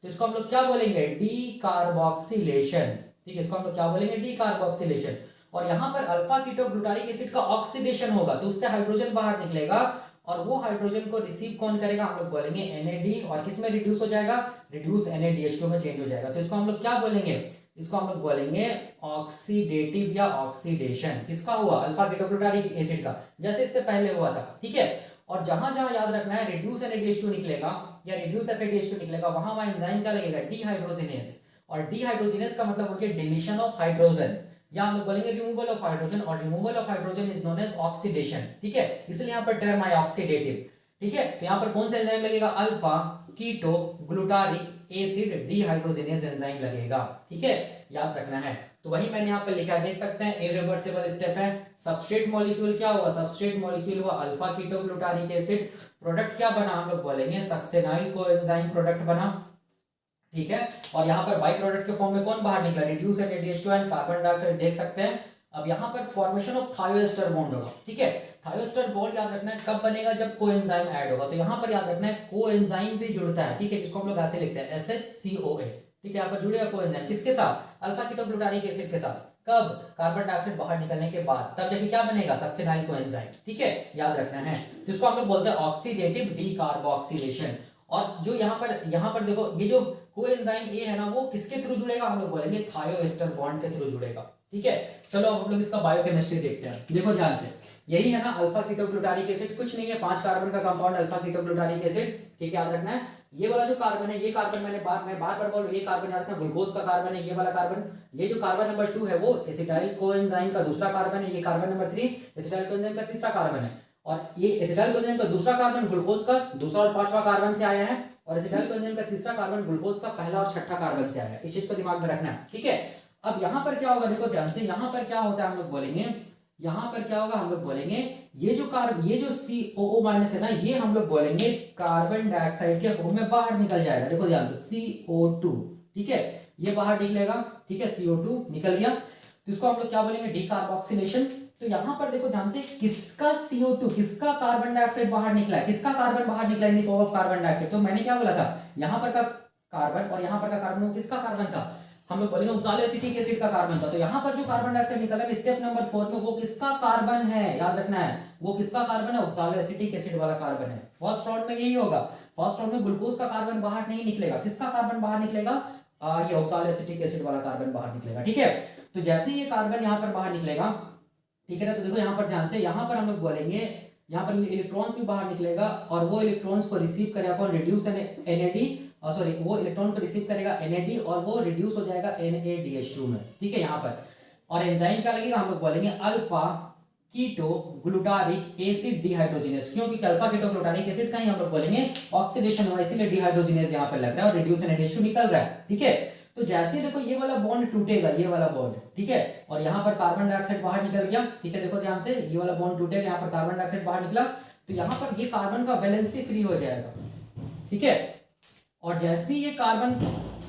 तो इसको हम लोग क्या बोलेंगे, डीकार्बोक्सिलेशन, ठीक है, इसको हम लोग क्या बोलेंगे, डीकार्बोक्सिलेशन। और यहाँ पर अल्फा कीटो ग्लूटारिक एसिड का ऑक्सीडेशन होगा, तो उससे हाइड्रोजन बाहर निकलेगा और वो हाइड्रोजन को रिसीव कौन करेगा, हम लोग बोलेंगे NAD, और किस में रिड्यूस हो जाएगा, रिड्यूस NADH2 में चेंज हो जाएगा, तो इसको हम लोग क्या बोलेंगे, इसको हम लोग बोलेंगे ऑक्सीडेटिव या ऑक्सीडेशन। किसका हुआ, अल्फा कीटो ग्लूटारिक एसिड का, जैसे इससे पहले हुआ था, ठीक है। और जहां जहां याद रखना है रिड्यूस NADH2 निकलेगा या रिड्यूस FADH2 निकलेगा, वहां वहां एंजाइम क्या लगेगा, डिहाइड्रोजिनेज, और डिहाइड्रोजिनेज का मतलब हो गया डिलीशन ऑफ हाइड्रोजन, या हम लोग बोलेंगे रिमूवल ऑफ हाइड्रोजन, और removal of hydrogen is known as oxidation, ठीक है, इसलिए यहाँ पर टर्म आया ऑक्सीडेटिव, ठीक है। तो यहाँ पर कौन सा एंजाइम लगेगा, alpha keto glutaric acid dehydrogenase enzyme लगेगा, ठीक है, याद रखना है। तो वही मैंने यहाँ पर लिखा है, देख सकते हैं, इरिवर्सिबल स्टेप है। सबस्ट्रेट मॉलिक्यूल क्या हुआ, सबस्ट्रेट मॉलिक्यूल हुआ alpha keto glutaric acid, product क्या बना, हम लोग बोलेंगे सक्सेनाइल कोएंजाइम प्रोडक्ट बना, ठीक है। और यहाँ पर बाई प्रोडक्ट के फॉर्म में कौन बाहर निकला, reduce NADH2 and carbon dioxide, देख सकते हैं। अब यहाँ पर फॉर्मेशन ऑफ थायोएस्टर बॉन्ड होगा, ठीक है। थायोएस्टर बॉन्ड याद रखना है कब बनेगा, जब कोएंजाइम ऐड होगा, तो यहाँ पर याद रखना है कोएंजाइम भी जुड़ता है, ठीक है, जिसको हम लोग ऐसे लिखते हैं SHCOA, ठीक है। यहाँ पर जुड़ेगा कोएंजाइम किसके साथ, अल्फा कीटो ग्लूटारिक एसिड के साथ, कब, कार्बन डाइऑक्साइड बाहर निकलने के बाद, तब जाके क्या बनेगा, सक्सेनाइल कोएंजाइम, ठीक है, याद रखना है। जिसको हम लोग बोलते हैं ऑक्सीडेटिव डीकार्बोक्सिलेशन। और जो यहाँ पर देखो ये जो कोएंजाइम ए है ना, वो किसके थ्रू जुड़ेगा, हम लोग बोलेंगे थायोएस्टर बॉन्ड के थ्रू जुड़ेगा, ठीक है। चलो अब हम लोग इसका बायोकेमिस्ट्री देखते हैं, देखो ध्यान से, यही है ना अल्फा कीटो ग्लूटारिक एसिड, कुछ नहीं है, 5 कार्बन का compound alpha keto glutaric acid, ठीक है, याद रखना है। ये वाला जो कार्बन है, ये कार्बन मैं बार बार बोल रहा हूं, ये कार्बन याद रखना ग्लूकोज का कार्बन है, ये वाला कार्बन, ये जो कार्बन नंबर 2 है वो एसिटाइल कोएंजाइम का दूसरा कार्बन है, ये कार्बन नंबर 3 एसिटाइल कोएंजाइम का तीसरा कार्बन है, और ये एसिटाइल कोएंजाइम का दूसरा कार्बन ग्लूकोज का दूसरा और 5वां कार्बन से आया है, और एसिटाइल कोएंजाइम का तीसरा कार्बन ग्लूकोज का पहला और छठा कार्बन से आया है, इस चीज को दिमाग में रखना है, ठीक है। अब यहाँ पर क्या होगा, देखो ध्यान से, यहाँ पर क्या होता है, हम लोग बोलेंगे, यहाँ पर क्या होगा, हम लोग बोलेंगे ये जो COO- है ना, ये हम लोग बोलेंगे कार्बन डाइऑक्साइड के फॉर्म में बाहर निकल जाएगा, देखो ध्यान से, CO2, ठीक है, ये बाहर निकलेगा, ठीक है, CO2 निकल गया, तो इसको हम लोग क्या बोलेंगे, डीकार्बोक्सिलेशन। तो यहाँ पर देखो ध्यान से, किसका CO2, किसका कार्बन डाइऑक्साइड बाहर निकला है, किसका कार्बन बाहर निकला in the form of carbon dioxide, तो मैंने क्या बोला था, यहाँ पर का कार्बन और यहाँ पर का कार्बन, वो किसका कार्बन था, हम लोग बोलेंगे ऑक्सालोएसिटिक एसिड का कार्बन था। तो यहाँ पर जो कार्बन डाइऑक्साइड निकला है स्टेप नंबर 4 में, वो किसका कार्बन है, याद रखना है, वो किसका कार्बन है, ऑक्सालोएसिटिक एसिड वाला कार्बन है। फर्स्ट राउंड में यही होगा, फर्स्ट राउंड में ग्लूकोज का कार्बन बाहर नहीं निकलेगा, किसका कार्बन बाहर निकलेगा, ये ऑक्सालोएसिटिक एसिड वाला कार्बन बाहर निकलेगा, ठीक है। तो जैसे ही ये कार्बन यहाँ पर बाहर निकलेगा, ठीक है ना, तो देखो यहाँ पर ध्यान से, यहाँ पर हम लोग बोलेंगे, यहाँ पर इलेक्ट्रॉन्स भी बाहर निकलेगा, और वो इलेक्ट्रॉन्स को रिसीव करेगा कौन, रिड्यूस NAD, सॉरी, वो इलेक्ट्रॉन को रिसीव करेगा NAD, और वो रिड्यूस हो जाएगा NADH2 में, ठीक है, यहाँ पर। और एंजाइम क्या लगेगा, हम लोग बोलेंगे alpha keto glutaric acid dehydrogenase, क्योंकि अल्फा कीटो ग्लूटारिक एसिड का ही हम लोग बोलेंगे ऑक्सीडेशन हुआ, इसीलिए डिहाइड्रोजिनेस यहाँ पे लग रहा है और रिड्यूस एंड रेशियो निकल रहा है। ठीक है, तो जैसे ही देखो ये वाला बॉन्ड टूटेगा, ये वाला बॉन्ड, ठीक है, और यहाँ पर कार्बन डाइऑक्साइड बाहर निकल गया। ठीक है, देखो ध्यान से, ये वाला बॉन्ड टूटेगा, यहाँ पर कार्बन डाइऑक्साइड बाहर निकला, तो यहाँ पर ये कार्बन का वैलेंसी फ्री हो जाएगा। ठीक है, और जैसे ही ये कार्बन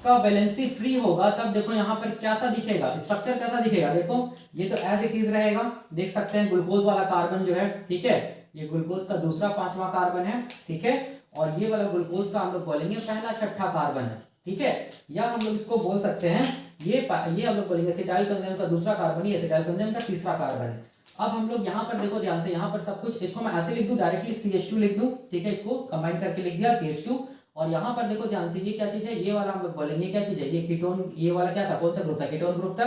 का वैलेंसी फ्री होगा, तब देखो यहाँ पर कैसा दिखेगा, स्ट्रक्चर कैसा दिखेगा, देखो ये तो एज इट इज रहेगा, देख सकते हैं ग्लूकोज वाला कार्बन जो है, ठीक है, ये ग्लूकोज का दूसरा पांचवा कार्बन है। ठीक है, और ये वाला ग्लूकोज का हम लोग बोलेंगे पहला छठा कार्बन है। ठीक है, या हम लोग इसको बोल सकते हैं ये हम लोग बोलेंगे एसिटाइल कंजाइम का दूसरा कार्बन, ये एसिटाइल कंजाइम का तीसरा कार्बन है। अब हम लोग यहाँ पर देखो ध्यान से, यहाँ पर सब कुछ, इसको मैं ऐसे लिख दूं, डायरेक्टली CH2 लिख दूं। ठीक है, इसको कंबाइन करके लिख दिया CH2, और यहाँ पर देखो ध्यान से, ये क्या चीज है, ये वाला हम लोग बोलेंगे क्या चीज है, ये कीटोन, ये वाला क्या था, कौन सा ग्रुप था, कीटोन ग्रुप था।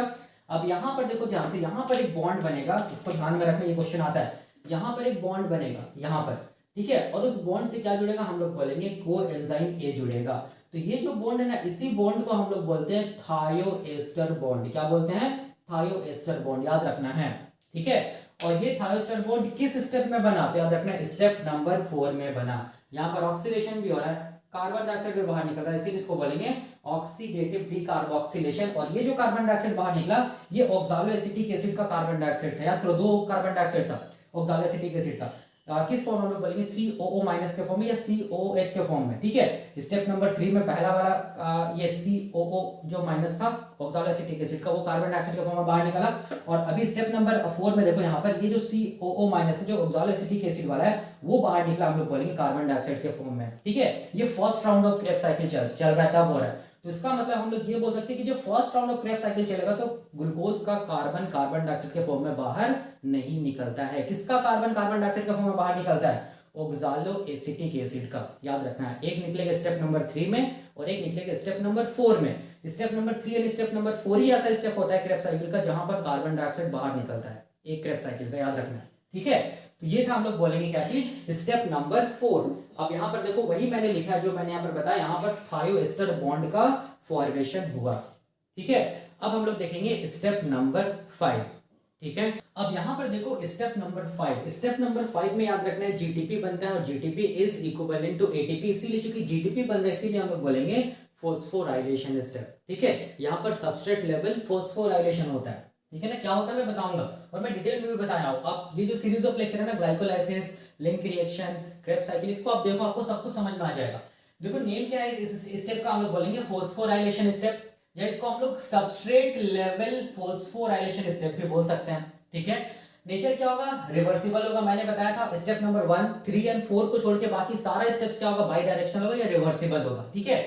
अब यहाँ पर देखो ध्यान से, यहाँ पर एक बॉन्ड बनेगा, इसको ध्यान में रखना, ये क्वेश्चन आता है, यहाँ पर एक बॉन्ड बनेगा यहाँ पर। ठीक है, और उस बॉन्ड से क्या जुड़ेगा, हम लोग बोलेंगे कोएंजाइम ए जुड़ेगा। तो ये जो बॉन्ड है ना, इसी बॉन्ड को हम लोग बोलते हैं थायोएस्टर बॉन्ड। क्या बोलते हैं, थायोएस्टर बॉन्ड, याद रखना है। ठीक है, और ये थायोएस्टर बॉन्ड किस स्टेप में बना, तो याद रखना स्टेप नंबर 4 में बना। यहाँ पर ऑक्सीडेशन भी हो रहा है, कार्बन डाइऑक्साइड भी बाहर निकल रहा है, इसीलिए इसको बोलेंगे ऑक्सीडेटिव डीकार्बोक्सिलेशन। और ये जो कार्बन डाइऑक्साइड बाहर निकला, ये ऑक्सालो एसिटिक एसिड का कार्बन डाइऑक्साइड था, याद करो, 2 कार्बन डाइऑक्साइड था, ऑक्सालो एसिटिक एसिड था। किस फॉर्म में हम लोग बोलेंगे, COO माइनस के फॉर्म में या COH के फॉर्म में। ठीक है, स्टेप नंबर 3 में पहला वाला ये COO जो माइनस था ऑक्सालो एसिटिक एसिड का, वो कार्बन डाइऑक्साइड के फॉर्म में बाहर निकला। और अभी स्टेप नंबर 4 में देखो, यहाँ पर ये जो COO माइनस है, जो ऑक्सालो एसिटिक एसिड वाला है, वो बाहर निकला, हम लोग बोलेंगे कार्बन डाइऑक्साइड के फॉर्म में। ठीक है, ये first round of Krebs cycle चल रहा है, तब हो रहा है। तो इसका मतलब हम लोग ये बोल सकते हैं कि जो first round of Krebs cycle चलेगा, तो ग्लूकोज का कार्बन डाइऑक्साइड के फॉर्म में बाहर नहीं निकलता है। किसका कार्बन डाइऑक्साइड के फॉर्म में बाहर निकलता है, ऑक्सालो एसिटिक एसिड का, याद रखना है। एक निकलेगा स्टेप नंबर 3 में और एक निकलेगा स्टेप नंबर 4 में। स्टेप नंबर 3 और स्टेप नंबर 4 ही ऐसा स्टेप होता है क्रेब्स साइकिल का, जहां पर कार्बन डाइऑक्साइड बाहर निकलता है, एक क्रेब्स साइकिल का, याद रखना है। ठीक है, तो ये था, हम लोग बोलेंगे क्या चीज, स्टेप नंबर 4। अब यहाँ पर देखो, वही मैंने लिखा है जो मैंने यहाँ पर बताया, यहाँ पर थायोएस्टर बॉन्ड का फॉर्मेशन हुआ। ठीक है, अब हम लोग देखेंगे स्टेप नंबर 5। ठीक है, अब यहाँ पर देखो स्टेप नंबर 5, स्टेप नंबर 5 में याद रखना है GTP बनता है, और GTP is equivalent to ATP, इसीलिए चूंकि GTP बन रहा है, इसीलिए हम लोग बोलेंगे फॉस्फोराइलेशन स्टेप। ठीक है, यहाँ पर सबस्ट्रेट लेवल फॉस्फोराइलेशन होता है। ठीक है ना, क्या होता है मैं बताऊंगा, और मैं डिटेल में भी बताया हूँ। अब ये जो सीरीज ऑफ लेक्चर है ना, glycolysis, link reaction, Krebs cycle, इसको आप देखो, आपको सब कुछ समझ में आ जाएगा। देखो नेम क्या है इस स्टेप का, हम लोग बोलेंगे फॉस्फोराइलेशन स्टेप, या इसको हम लोग सबस्ट्रेट लेवल फॉस्फोराइलेशन स्टेप भी बोल सकते हैं। ठीक है, नेचर क्या होगा, रिवर्सिबल होगा, मैंने बताया था। स्टेप नंबर 1, 3 एंड 4 को छोड़ के बाकी सारा स्टेप्स क्या होगा, बाई डायरेक्शनल होगा या रिवर्सिबल होगा। ठीक है,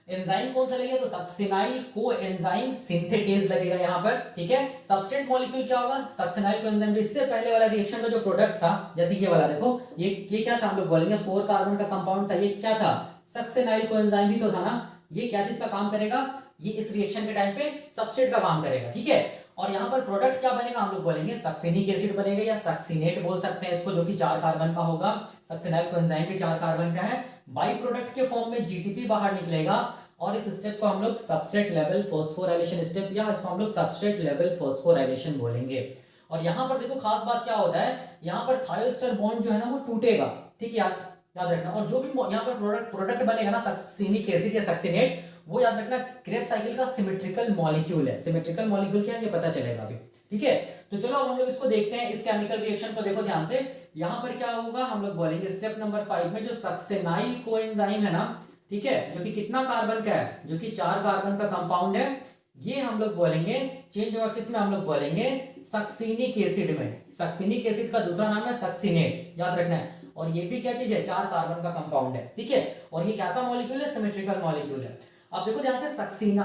एंजाइम कौन सा लगेगा, तो सक्सिनाइल कोएंजाइम सिंथेटेज लगेगा यहाँ पर। ठीक है, सबस्ट्रेट मॉलिक्यूल क्या होगा, सक्सिनाइल कोएंजाइम। इससे पहले वाला रिएक्शन का जो प्रोडक्ट था, जैसे ये वाला देखो, ये क्या था, हम लोग बोलेंगे 4 कार्बन का कंपाउंड था, ये क्या था, सक्सिनाइल कोएंजाइम भी तो था ना। ये क्या चीज का काम करेगा, ये इस रिएक्शन के टाइम पे सबस्ट्रेट का काम करेगा। ठीक है, और यहाँ पर प्रोडक्ट क्या बनेगा, हम लोग बोलेंगे सक्सिनिक एसिड बनेगा, या सक्सिनेट बोल सकते हैं इसको, जो कि 4 कार्बन का होगा। सक्सिनाइल कोएंजाइम भी 4 कार्बन का है। बाई प्रोडक्ट के फॉर्म में GTP बाहर निकलेगा, और इस स्टेप को हम लोग सबस्ट्रेट लेवल फॉस्फोराइलेशन स्टेप, या इसको हम लोग सबस्ट्रेट लेवल फॉस्फोराइलेशन बोलेंगे। और यहाँ पर देखो खास बात क्या होता है, यहाँ पर थायोएस्टर बॉन्ड जो है ना, वो टूटेगा। ठीक है, याद रखना। और जो भी यहाँ पर प्रोडक्ट बनेगा ना, सक्सिनिक एसिड या सक्सिनेट, वो याद रखना क्रेब्स साइकिल का सिमेट्रिकल मॉलिक्यूल है। सिमेट्रिकल मॉलिक्यूल क्या है, ये पता चलेगा अभी। ठीक है, तो चलो अब हम लोग इसको देखते हैं, इस केमिकल रिएक्शन को देखो ध्यान से। यहाँ पर क्या होगा, हम लोग बोलेंगे स्टेप नंबर 5 में जो सक्सिनाइल कोएंजाइम है ना, ठीक है, जो कि कितना कार्बन का है, जो कि 4 कार्बन का कंपाउंड है, ये हम लोग बोलेंगे चेंज होगा किस में, हम लोग बोलेंगे सक्सिनिक एसिड में। सक्सिनिक एसिड का दूसरा नाम है सक्सिनेट, याद रखना है। और ये भी क्या चीज है, 4 कार्बन का कंपाउंड है। ठीक है, और ये कैसा मॉलिक्यूल है, सिमेट्रिकल मॉलिक्यूल है। अब देखो ध्यान से,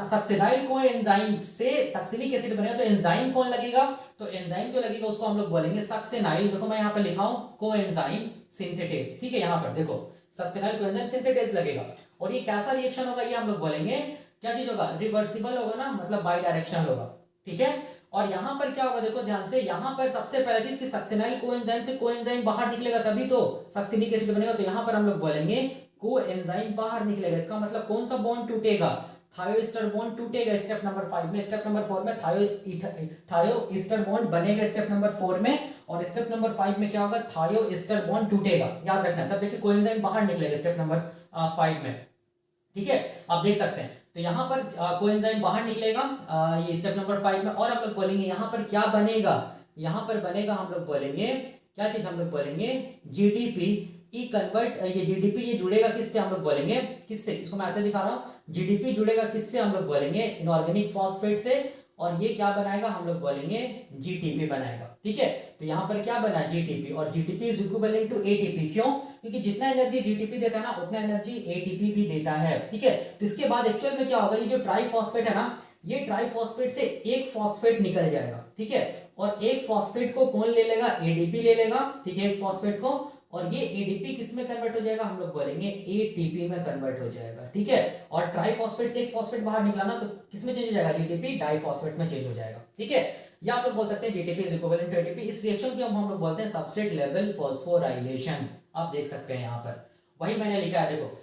सक्सिनाइल कोएंजाइम से सक्सिनिक एसिड बनेगा, तो एंजाइम कौन लगेगा, तो एंजाइम जो लगेगा उसको हम लोग बोलेंगे सक्सिनाइल, देखो मैं यहाँ पे लिखा हूं कोएंजाइम सिंथेटेज। ठीक है, यहाँ पर देखो सक्सिनाइल कोएंजाइम सिंथेटेज लगेगा। और ये कैसा रिएक्शन होगा, ये हम लोग बोलेंगे क्या चीज होगा, रिवर्सिबल होगा ना, मतलब बाई डायरेक्शनल होगा। ठीक है, और यहाँ पर क्या होगा, देखो ध्यान से, यहाँ पर सबसे पहले चीज कि सक्सिनाइल कोएंजाइम से कोएंजाइम बाहर निकलेगा, तभी तो सक्सिनिक एसिड बनेगा। तो यहाँ पर हम लोग बोलेंगे कोएंजाइम बाहर निकलेगा। इसका मतलब कौन सा बॉन्ड टूटेगा, थायो ईस्टर बॉन्ड टूटेगा स्टेप नंबर 5 में, स्टेप नंबर 4 में थायो ईस्टर बॉन्ड बनेगा स्टेप नंबर 4 में, और स्टेप नंबर 5 में क्या होगा, थायो ईस्टर बॉन्ड टूटेगा, याद रखना। तब देखिए कोएंजाइम बाहर निकलेगा स्टेप नंबर 5 में, ठीक है, आप देख सकते हैं। तो यहाँ पर कोएंजाइम बाहर निकलेगा ये स्टेप नंबर 5 में, और हम लोग बोलेंगे यहाँ पर क्या बनेगा, यहाँ पर बनेगा हम लोग बोलेंगे क्या चीज, हम लोग बोलेंगे जीडीपी ई कन्वर्ट, ये जीडीपी ये जुड़ेगा किससे, हम लोग बोलेंगे किससे, इसको मैं ऐसे दिखा रहा हूँ, जीडीपी जुड़ेगा किससे, हम लोग बोलेंगे इनऑर्गेनिक फॉस्फेट से, और ये क्या बनाएगा, हम लोग बोलेंगे जीटीपी बनाएगा, ठीक है। तो यहाँ पर क्या बना, जीटीपी, और GTP is equivalent to ATP, क्यों, क्योंकि जितना एनर्जी जीटीपी देता है ना उतना एनर्जी एटीपी भी देता है, ठीक है। तो इसके बाद एक्चुअल में क्या होगा, ये जो ट्राइफॉस्फेट है ना, ये ट्राइफॉस्फेट से एक फॉस्फेट निकल जाएगा, ठीक है, और एक फॉस्फेट को कौन ले लेगा, एडीपी ले लेगा, ठीक है, एक फॉस्फेट को, और ये एडीपी किस में कन्वर्ट हो जाएगा, हम लोग बोलेंगे एटीपी में कन्वर्ट हो जाएगा, ठीक है। और ट्राइफॉस्फेट से एक फॉस्फेट बाहर निकला ना, तो किस में चेंज हो जाएगा, जीटीपी डाइफॉस्फेट में चेंज हो जाएगा, ठीक है। या आप लोग बोल सकते हैं GTP is equivalent to ATP. इस रिएक्शन को हम लोग बोलते हैं सबस्ट्रेट लेवल फॉस्फोराइलेशन, आप देख सकते हैं यहाँ पर वही मैंने लिखा है, देखो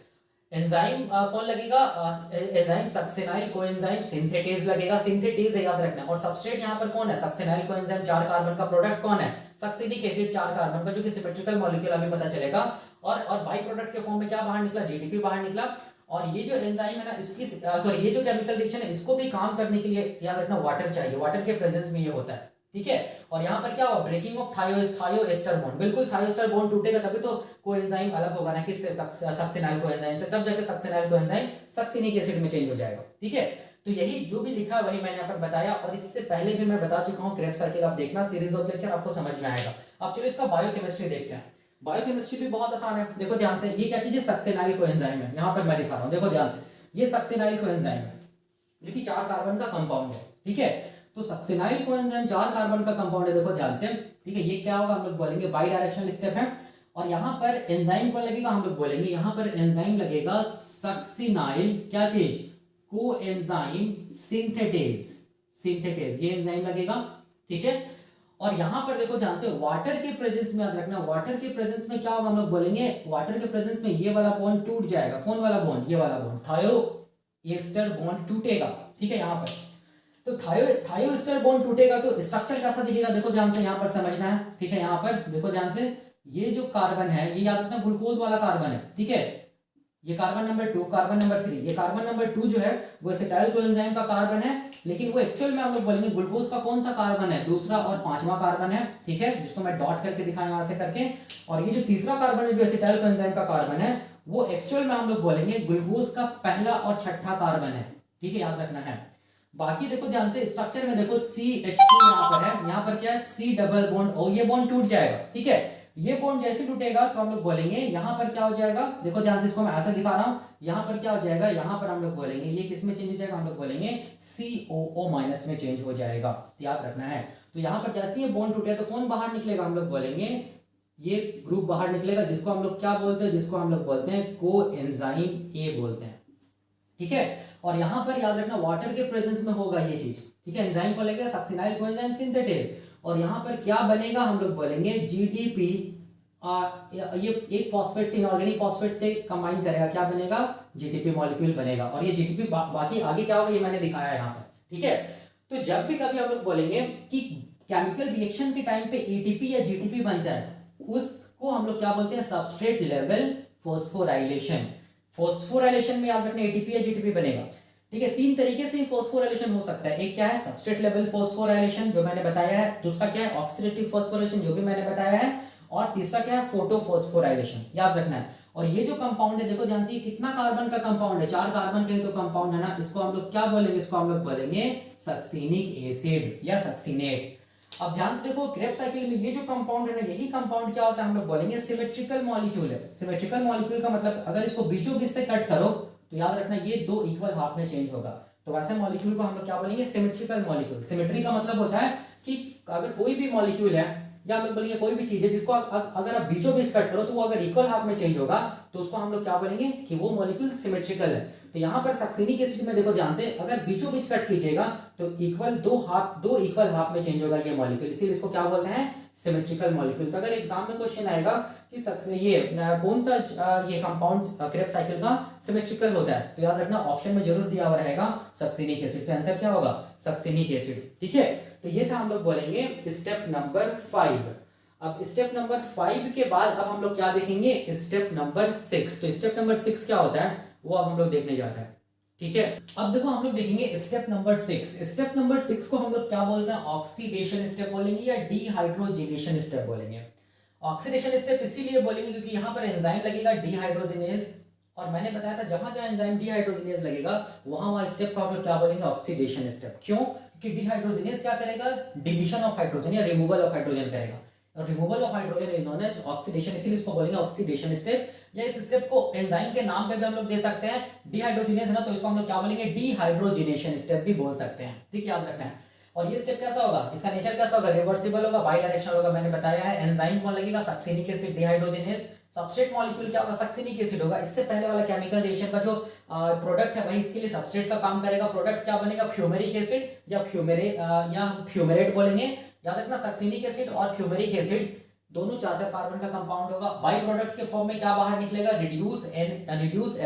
एंजाइम कौन लगेगा, एंजाइम सक्सेनाइल कोएंजाइम सिंथेटेज लगेगा, सिंथेटेज है याद रखना, और सबस्ट्रेट यहाँ पर कौन है, सक्सेनाइल कोएंजाइम 4 कार्बन का प्रोडक्ट कौन है, सक्सिनिक एसिड 4 कार्बन का, जो कि सिमेट्रिकल मॉलिक्यूल अभी पता चलेगा, और बाई प्रोडक्ट के फॉर्म में क्या बाहर निकला, जीडीपी बाहर निकला। और ये जो एंजाइम है ना, इसकी सॉरी ये जो केमिकल रिएक्शन है, इसको भी काम करने के लिए याद रखना वाटर चाहिए, वाटर के प्रेजेंस में ये होता है, ठीक है। और यहाँ पर क्या हुआ, ब्रेकिंग ऑफ थायो एस्टर बॉन्ड, बिल्कुल थायो एस्टर बॉन्ड टूटेगा तभी तो कोएंजाइम अलग होगा ना किससे, सक्सिनाइल कोएंजाइम से, तब जाके सक्सिनाइल कोएंजाइम सक्सिनिक एसिड में चेंज हो जाएगा, ठीक है। तो यही जो भी लिखा है वही मैंने यहाँ पर बताया, और इससे पहले भी मैं बता चुका हूँ क्रेब्स साइकिल, आप देखना सीरीज ऑफ लेक्चर, आपको समझ में आएगा। अब चलो इसका बायोकेमिस्ट्री देखते हैं। बायोकेमिस्ट्री भी बहुत आसान है, देखो ध्यान से, ये क्या चीज है, सक्सिनाइल कोएंजाइम है, यहाँ पर मैं दिखा रहा हूँ, देखो ध्यान से, ये सक्सिनाइल कोएंजाइम है जो कि 4 कार्बन का कंपाउंड है, ठीक है। तो सक्सिनाइल कोएंजाइम 4 कार्बन का कंपाउंड है, देखो ध्यान से, ठीक है। ये क्या होगा, हम लोग बोलेंगे बाई डायरेक्शनल स्टेप है, और यहाँ पर एंजाइम कौन लगेगा, हम लोग बोलेंगे यहाँ पर एंजाइम लगेगा सक्सिनाइल क्या चीज, कोएंजाइम सिंथेटेज, सिंथेटेज ये एंजाइम लगेगा, ठीक है। और यहाँ पर देखो ध्यान से, वाटर के प्रेजेंस में याद रखना, वाटर के प्रेजेंस में क्या होगा, हम लोग बोलेंगे वाटर के प्रेजेंस में ये वाला बॉन्ड टूट जाएगा, कौन वाला बॉन्ड, ये वाला बॉन्ड, थायो ईस्टर बॉन्ड टूटेगा, ठीक है। यहाँ पर तो थायो ईस्टर बॉन्ड टूटेगा तो स्ट्रक्चर कैसा दिखेगा, देखो ध्यान से, यहाँ पर समझना है, ठीक है। यहाँ पर देखो ध्यान से, ये जो कार्बन है ये याद रखना ग्लूकोज वाला कार्बन है, ठीक है। ये कार्बन नंबर 2, कार्बन नंबर 3, ये कार्बन नंबर 2 जो है वो एसिटाइल कोएंजाइम का कार्बन है, लेकिन वो एक्चुअल में हम लोग बोलेंगे ग्लूकोज का कौन सा कार्बन है, दूसरा और 5वां कार्बन है, ठीक है, जिसको मैं डॉट करके दिखाया वहां से करके। और ये जो तीसरा कार्बन है जो एसिटाइल कोएंजाइम का कार्बन है, वो एक्चुअल में हम लोग बोलेंगे ग्लूकोज का पहला और छठा कार्बन है, ठीक है, याद रखना है। बाकी देखो ध्यान से, स्ट्रक्चर में देखो CH2 यहाँ पर है, यहाँ पर क्या है, C डबल बॉन्ड, और ये बॉन्ड टूट जाएगा, ठीक है। ये बॉन्ड जैसे टूटेगा तो हम लोग बोलेंगे यहाँ पर क्या हो जाएगा, देखो ध्यान से, इसको मैं ऐसा दिखा रहा हूँ, यहाँ पर क्या हो जाएगा, यहाँ पर हम लोग बोलेंगे ये किस में चेंज हो जाएगा, हम लोग बोलेंगे COO माइनस में चेंज हो जाएगा, याद रखना है। तो यहाँ पर जैसे ये बॉन्ड टूटे तो कौन बाहर निकलेगा, हम लोग बोलेंगे ये ग्रुप बाहर निकलेगा, जिसको हम लोग क्या बोलते हैं, जिसको हम लोग बोलते हैं कोएंजाइम A बोलते हैं, ठीक है। और यहाँ पर याद रखना वाटर के प्रेजेंस में होगा ये चीज, ठीक है। एंजाइम को लेकर सक्सिनाइल कोएंजाइम सिंथेटेज, और यहाँ पर क्या बनेगा, हम लोग बोलेंगे जीडीपी, ये एक फॉस्फेट से इनऑर्गेनिक फॉस्फेट से कंबाइन करेगा, क्या बनेगा, जीडीपी मॉलिक्यूल बनेगा। और ये जीडीपी बाकी आगे क्या होगा ये मैंने दिखाया है यहाँ पर, ठीक है। तो जब भी कभी हम लोग बोलेंगे कि केमिकल रिएक्शन के टाइम पे एटीपी या जीडीपी बनता है, उसको हम लोग क्या बोलते हैं, सबस्ट्रेट लेवल फॉस्फोराइलेशन। फॉस्फोराइलेशन में याद रखना एटीपी या जीटीपी बनेगा, ठीक है। 3 तरीके से फॉस्फोराइलेशन हो सकता है, एक क्या है सबस्ट्रेट लेवल फॉस्फोराइलेशन जो मैंने बताया है, दूसरा क्या है ऑक्सीडेटिव फॉस्फोराइलेशन जो भी मैंने बताया है, और तीसरा क्या है फोटोफॉस्फोराइलेशन, याद रखना है। और ये जो कंपाउंड है देखो ध्यान से, ये कितना कार्बन का कंपाउंड है, 4 कार्बन का तो कंपाउंड है ना, इसको हम लोग क्या बोलेंगे, इसको हम लोग बोलेंगे सक्सिनिक एसिड या सक्सिनेट। अब ध्यान से देखो, क्रेब्स साइकिल में ये जो कंपाउंड है ना, यही कंपाउंड क्या होता है, हम लोग बोलेंगे सिमेट्रिकल मॉलिक्यूल है। सिमेट्रिकल मॉलिक्यूल का मतलब अगर इसको बीचों बीच से कट करो तो याद रखना ये 2 इक्वल हाफ में चेंज होगा, तो वैसे मॉलिक्यूल को हम लोग क्या बोलेंगे, सिमेट्रिकल मॉलिक्यूल। सिमेट्री का मतलब होता है कि अगर कोई भी मॉलिक्यूल है या हम लोग बोलेंगे कोई भी चीज है जिसको अगर आप बीचों बीच कट करो तो वो अगर इक्वल हाफ में चेंज होगा तो उसको हम लोग क्या बोलेंगे कि वो मॉलिक्यूल सिमेट्रिकल है। तो यहाँ पर सक्सेनिक एसिड में देखो ध्यान से, अगर बीचों बीच कट कीजिएगा तो दो इक्वल हाफ में चेंज होगा ये मॉलिक्यूल, इसीलिए इसको क्या बोलते हैं, सिमेट्रिकल मॉलिक्यूल। तो अगर एग्जाम में क्वेश्चन आएगा कि ये कौन सा ये कंपाउंड क्रेब्स साइकिल का सिमेट्रिकल होता है, तो याद रखना ऑप्शन में जरूर दिया हुआ रहेगा सक्सेनिक एसिड। तो आंसर क्या होगा, सक्सेनिक एसिड। ठीक है, तो ये था हम लोग बोलेंगे स्टेप नंबर 5। अब स्टेप नंबर 5 के बाद अब हम लोग क्या देखेंगे, स्टेप नंबर 6। तो स्टेप नंबर 6 क्या होता है वो अब हम लोग देखने जा रहे हैं। ठीक है, अब देखो हम लोग देखेंगे स्टेप नंबर 6। स्टेप नंबर 6 को हम लोग क्या बोलते हैं, ऑक्सीडेशन स्टेप बोलेंगे या डिहाइड्रोजिनेशन स्टेप बोलेंगे। ऑक्सीडेशन स्टेप इसीलिए बोलेंगे क्योंकि यहाँ पर एंजाइम लगेगा डिहाइड्रोजिनेज, और मैंने बताया था जहां जहां एंजाइम डिहाइड्रोजिनेज लगेगा वहां स्टेप को हम लोग क्या बोलेंगे, ऑक्सीडेशन स्टेप। क्यों, क्योंकि डिहाइड्रोजिनेज क्या करेगा, डिलीशन ऑफ हाइड्रोजन या रिमूवल ऑफ हाइड्रोजन करेगा, और removal of hydrogen is known as oxidation, इसीलिए इसको बोलेंगे ऑक्सीडेशन स्टेप। या इस स्टेप को एंजाइम के नाम पे भी हम लोग दे सकते हैं, डिहाइड्रोजिनेज है ना, तो इसको हम लोग क्या बोलेंगे, डिहाइड्रोजिनेशन स्टेप भी बोल सकते हैं। ठीक, याद रखना है। और ये स्टेप कैसा होगा, इसका नेचर कैसा होगा, रिवर्सिबल होगा, बाई डायरेक्शनल होगा। मैंने बताया है एंजाइम कौन लगेगा, succinic acid dehydrogenase, substrate molecule क्या होगा, सक्सेनिक एसिड होगा। इससे पहले वाला केमिकल रिएक्शन का जो प्रोडक्ट है वही इसके लिए सबस्ट्रेट का काम करेगा। प्रोडक्ट क्या बनेगा, फ्यूमेरिक एसिड या फ्यूमेरेट बोलेंगे। याद रखना सक्सेनिक एसिड और फ्यूमेरिक एसिड दोनों 4-4 कार्बन का कंपाउंड होगा। बाई प्रोडक्ट के फॉर्म में क्या बाहर निकलेगा, रिड्यूस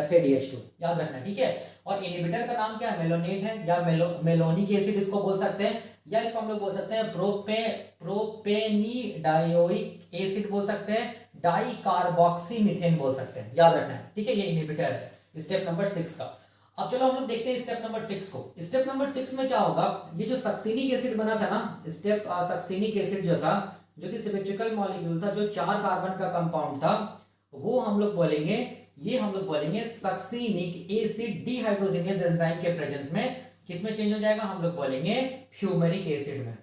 FADH2, याद रखना। ठीक है, और इनहिबिटर का नाम क्या है, मेलोनेट है या मेलोनिक एसिड इसको बोल सकते हैं, या इसको हम लोग बोल सकते हैं प्रोपेनिडायोइक एसिड बोल सकते हैं, डाई कार्बोक्सी मीथेन बोल सकते हैं, याद रखना है। ठीक है, ये इनहिबिटर है स्टेप नंबर 6 का। अब चलो हम लोग देखते हैं स्टेप नंबर 6 को। स्टेप नंबर 6 में क्या होगा, ये जो सक्सेनिक एसिड बना था ना, स्टेप सक्सेनिक एसिड जो था, जो कि सिमेट्रिकल मॉलिक्यूल था, जो 4 कार्बन का कंपाउंड था, वो हम लोग बोलेंगे, ये हम लोग बोलेंगे सक्सेनिक एसिड डिहाइड्रोजिनेज एंजाइम के प्रेजेंस में किसमें चेंज हो जाएगा, हम लोग बोलेंगे फ्यूमेरिक एसिड में।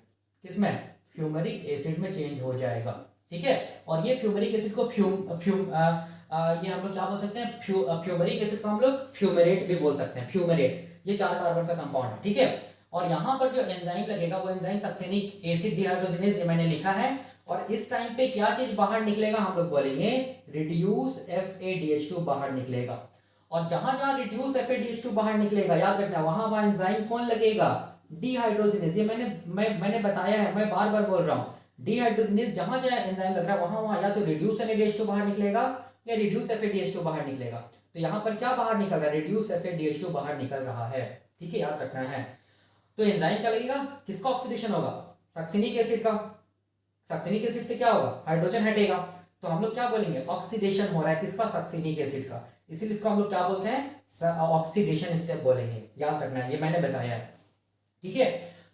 किसमें, फ्यूमेरिक एसिड में चेंज हो जाएगा। ठीक है, और ये फ्यूमेरिक एसिड को ये हम लोग क्या बोल सकते हैं, फ्यूमेरिक एसिड को हम लोग फ्यूमेरेट भी बोल सकते हैं। फ्यूमेरेट ये 4 कार्बन का कंपाउंड है। ठीक है, और यहाँ पर जो एंजाइम लगेगा वो एंजाइम सक्सेनिक एसिड डिहाइड्रोजिनेज, ये मैंने लिखा है। और इस टाइम पे क्या चीज बाहर निकलेगा, हम लोग बोलेंगे रिड्यूस FADH2 बाहर निकलेगा। और जहां जहां रिड्यूस FADH2 बाहर निकलेगा, याद रखना वहां एंजाइम कौन लगेगा, डिहाइड्रोजिनेज। ये मैंने बताया है, मैं बार बार बोल रहा हूँ, डिहाइड्रोजिनेज जहां जहां एंजाइम लग रहा है वहां या तो रिड्यूस NADH2 बाहर निकलेगा या रिड्यूस FADH2 बाहर निकलेगा। तो यहाँ पर क्या बाहर निकल रहा है, रिड्यूस FADH2 बाहर निकल रहा है। ठीक है, याद रखना है। तो एंजाइम क्या लगेगा, किसका ऑक्सीडेशन होगा, सक्सेनिक एसिड का। सक्सेनिक एसिड से क्या होगा, हाइड्रोजन हटेगा, तो हम लोग क्या बोलेंगे, ऑक्सीडेशन हो रहा है किसका, सक्सेनिक एसिड का, इसीलिए इसको हम लोग क्या बोलते हैं, ऑक्सीडेशन स्टेप बोलेंगे। याद रखना है, ये मैंने बताया है। ठीक है,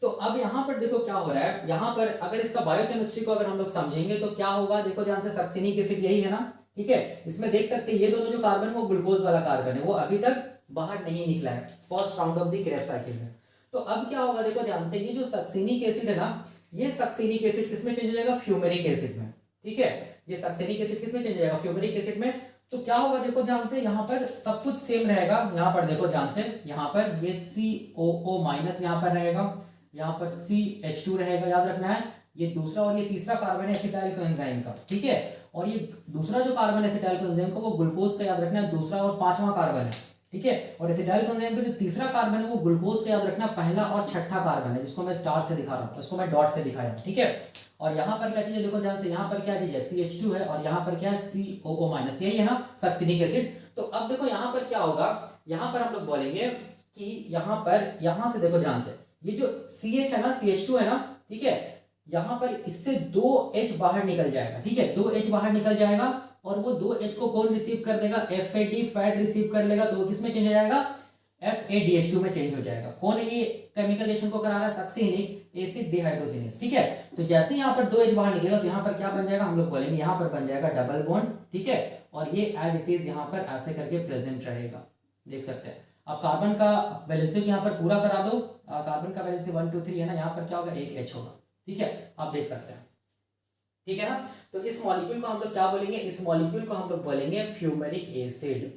तो अब यहाँ पर देखो क्या हो रहा है, यहाँ पर अगर इसका बायोकेमिस्ट्री को अगर हम लोग समझेंगे तो क्या होगा, देखो ध्यान से, सक्सेनिक एसिड यही है ना। ठीक है, इसमें देख सकते हैं ये दोनों जो कार्बन वो ग्लूकोज वाला कार्बन है, वो अभी तक बाहर नहीं निकला है first round of the Krebs cycle में। तो अब क्या होगा, देखो ध्यान से, ये जो सक्सेनिक एसिड है ना, ये सक्सेनिक एसिड किसमें चेंज हो जाएगा, फ्यूमेरिक एसिड में। ठीक है, ये सक्सेनिक एसिड किसमें चेंज हो जाएगा, फ्यूमेरिक एसिड में। तो क्या होगा, देखो ध्यान से, यहाँ पर सब कुछ सेम रहेगा। यहाँ पर देखो ध्यान से, यहाँ पर ये COO- यहाँ पर रहेगा, यहाँ पर CH2 रहेगा, याद रखना है। ये दूसरा और ये तीसरा कार्बन है एसिटाइल कोएंजाइम का। ठीक है, और ये दूसरा जो कार्बन है एसिटाइल कोएंजाइम का वो ग्लूकोज का, याद रखना है, दूसरा और 5वां कार्बन है। ठीक है, और एसिटाइल कोएंजाइम का जो तीसरा कार्बन है वो ग्लूकोज का, याद रखना, पहला और छठा कार्बन है, जिसको मैं स्टार से दिखा रहा हूँ, उसको मैं डॉट से दिखाया हूँ। ठीक है, और यहाँ पर क्या चीज है, देखो ध्यान से, यहाँ पर क्या चीज है, CH2 है, और यहाँ पर क्या है, COO-, यही है ना सक्सेनिक एसिड। तो अब देखो यहाँ पर क्या होगा, यहाँ पर हम लोग बोलेंगे कि यहाँ पर, यहाँ से देखो ध्यान से, ये जो CH है ना, CH2 है ना, ठीक है, यहाँ पर इससे 2H बाहर निकल जाएगा। ठीक है, 2H बाहर निकल जाएगा, और वो 2H को कौन रिसीव कर देगा, FAD फैट रिसीव कर लेगा, तो वो किसमें चेंज हो जाएगा, FADH2 में चेंज हो जाएगा। कौन है ये केमिकल रिएक्शन को करा रहा है, सक्सेनिक एसिड डिहाइड्रोजिनेज। ठीक है, तो जैसे यहाँ पर 2H बाहर निकलेगा तो यहाँ पर क्या बन जाएगा, हम लोग बोलेंगे यहाँ पर बन जाएगा डबल बॉन्ड। ठीक है, और ये एज इट इज यहाँ पर ऐसे करके प्रेजेंट रहेगा, देख सकते हैं। अब कार्बन का वैलेंसी यहाँ पर पूरा करा दो, कार्बन का वैलेंसी 1 2 3 है ना, यहाँ पर क्या होगा, एक H होगा। ठीक है, आप देख सकते हैं। ठीक है ना, तो इस मॉलिक्यूल को हम लोग क्या बोलेंगे, इस मॉलिक्यूल को हम लोग बोलेंगे फ्यूमेरिक एसिड।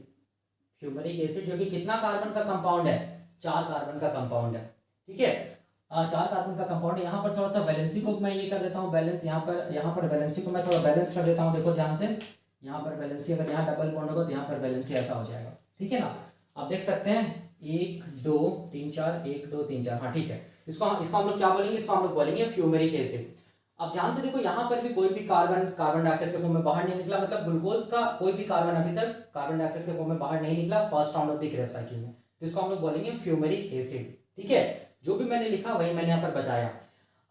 फ्यूमेरिक एसिड जो कि कितना कार्बन का कंपाउंड है, 4 कार्बन का कंपाउंड है। ठीक है, 4 कार्बन का कंपाउंड है। यहाँ पर थोड़ा सा वैलेंसी को मैं ये कर देता हूँ बैलेंस, यहाँ पर वैलेंसी को मैं थोड़ा बैलेंस कर देता हूँ। देखो ध्यान से, यहाँ पर वैलेंसी, अगर यहाँ डबल बॉन्ड होगा तो यहाँ पर वैलेंसी ऐसा हो जाएगा। ठीक है ना, आप देख सकते हैं 1 2 3 4, 1 2 3 4, हाँ ठीक है। इसको हम लोग क्या बोलेंगे, इसको हम लोग बोलेंगे फ्यूमेरिक एसिड। अब ध्यान से देखो, यहाँ पर भी कोई भी कार्बन डाइऑक्साइड के फॉर्म में बाहर नहीं निकला, मतलब ग्लूकोज का कोई भी कार्बन अभी तक कार्बन डाइऑक्साइड के फॉर्म में बाहर नहीं निकला first round of the Krebs cycle में, तो इसको हम लोग बोलेंगे फ्यूमेरिक एसिड। ठीक है, जो भी मैंने लिखा वही मैंने यहाँ पर बताया।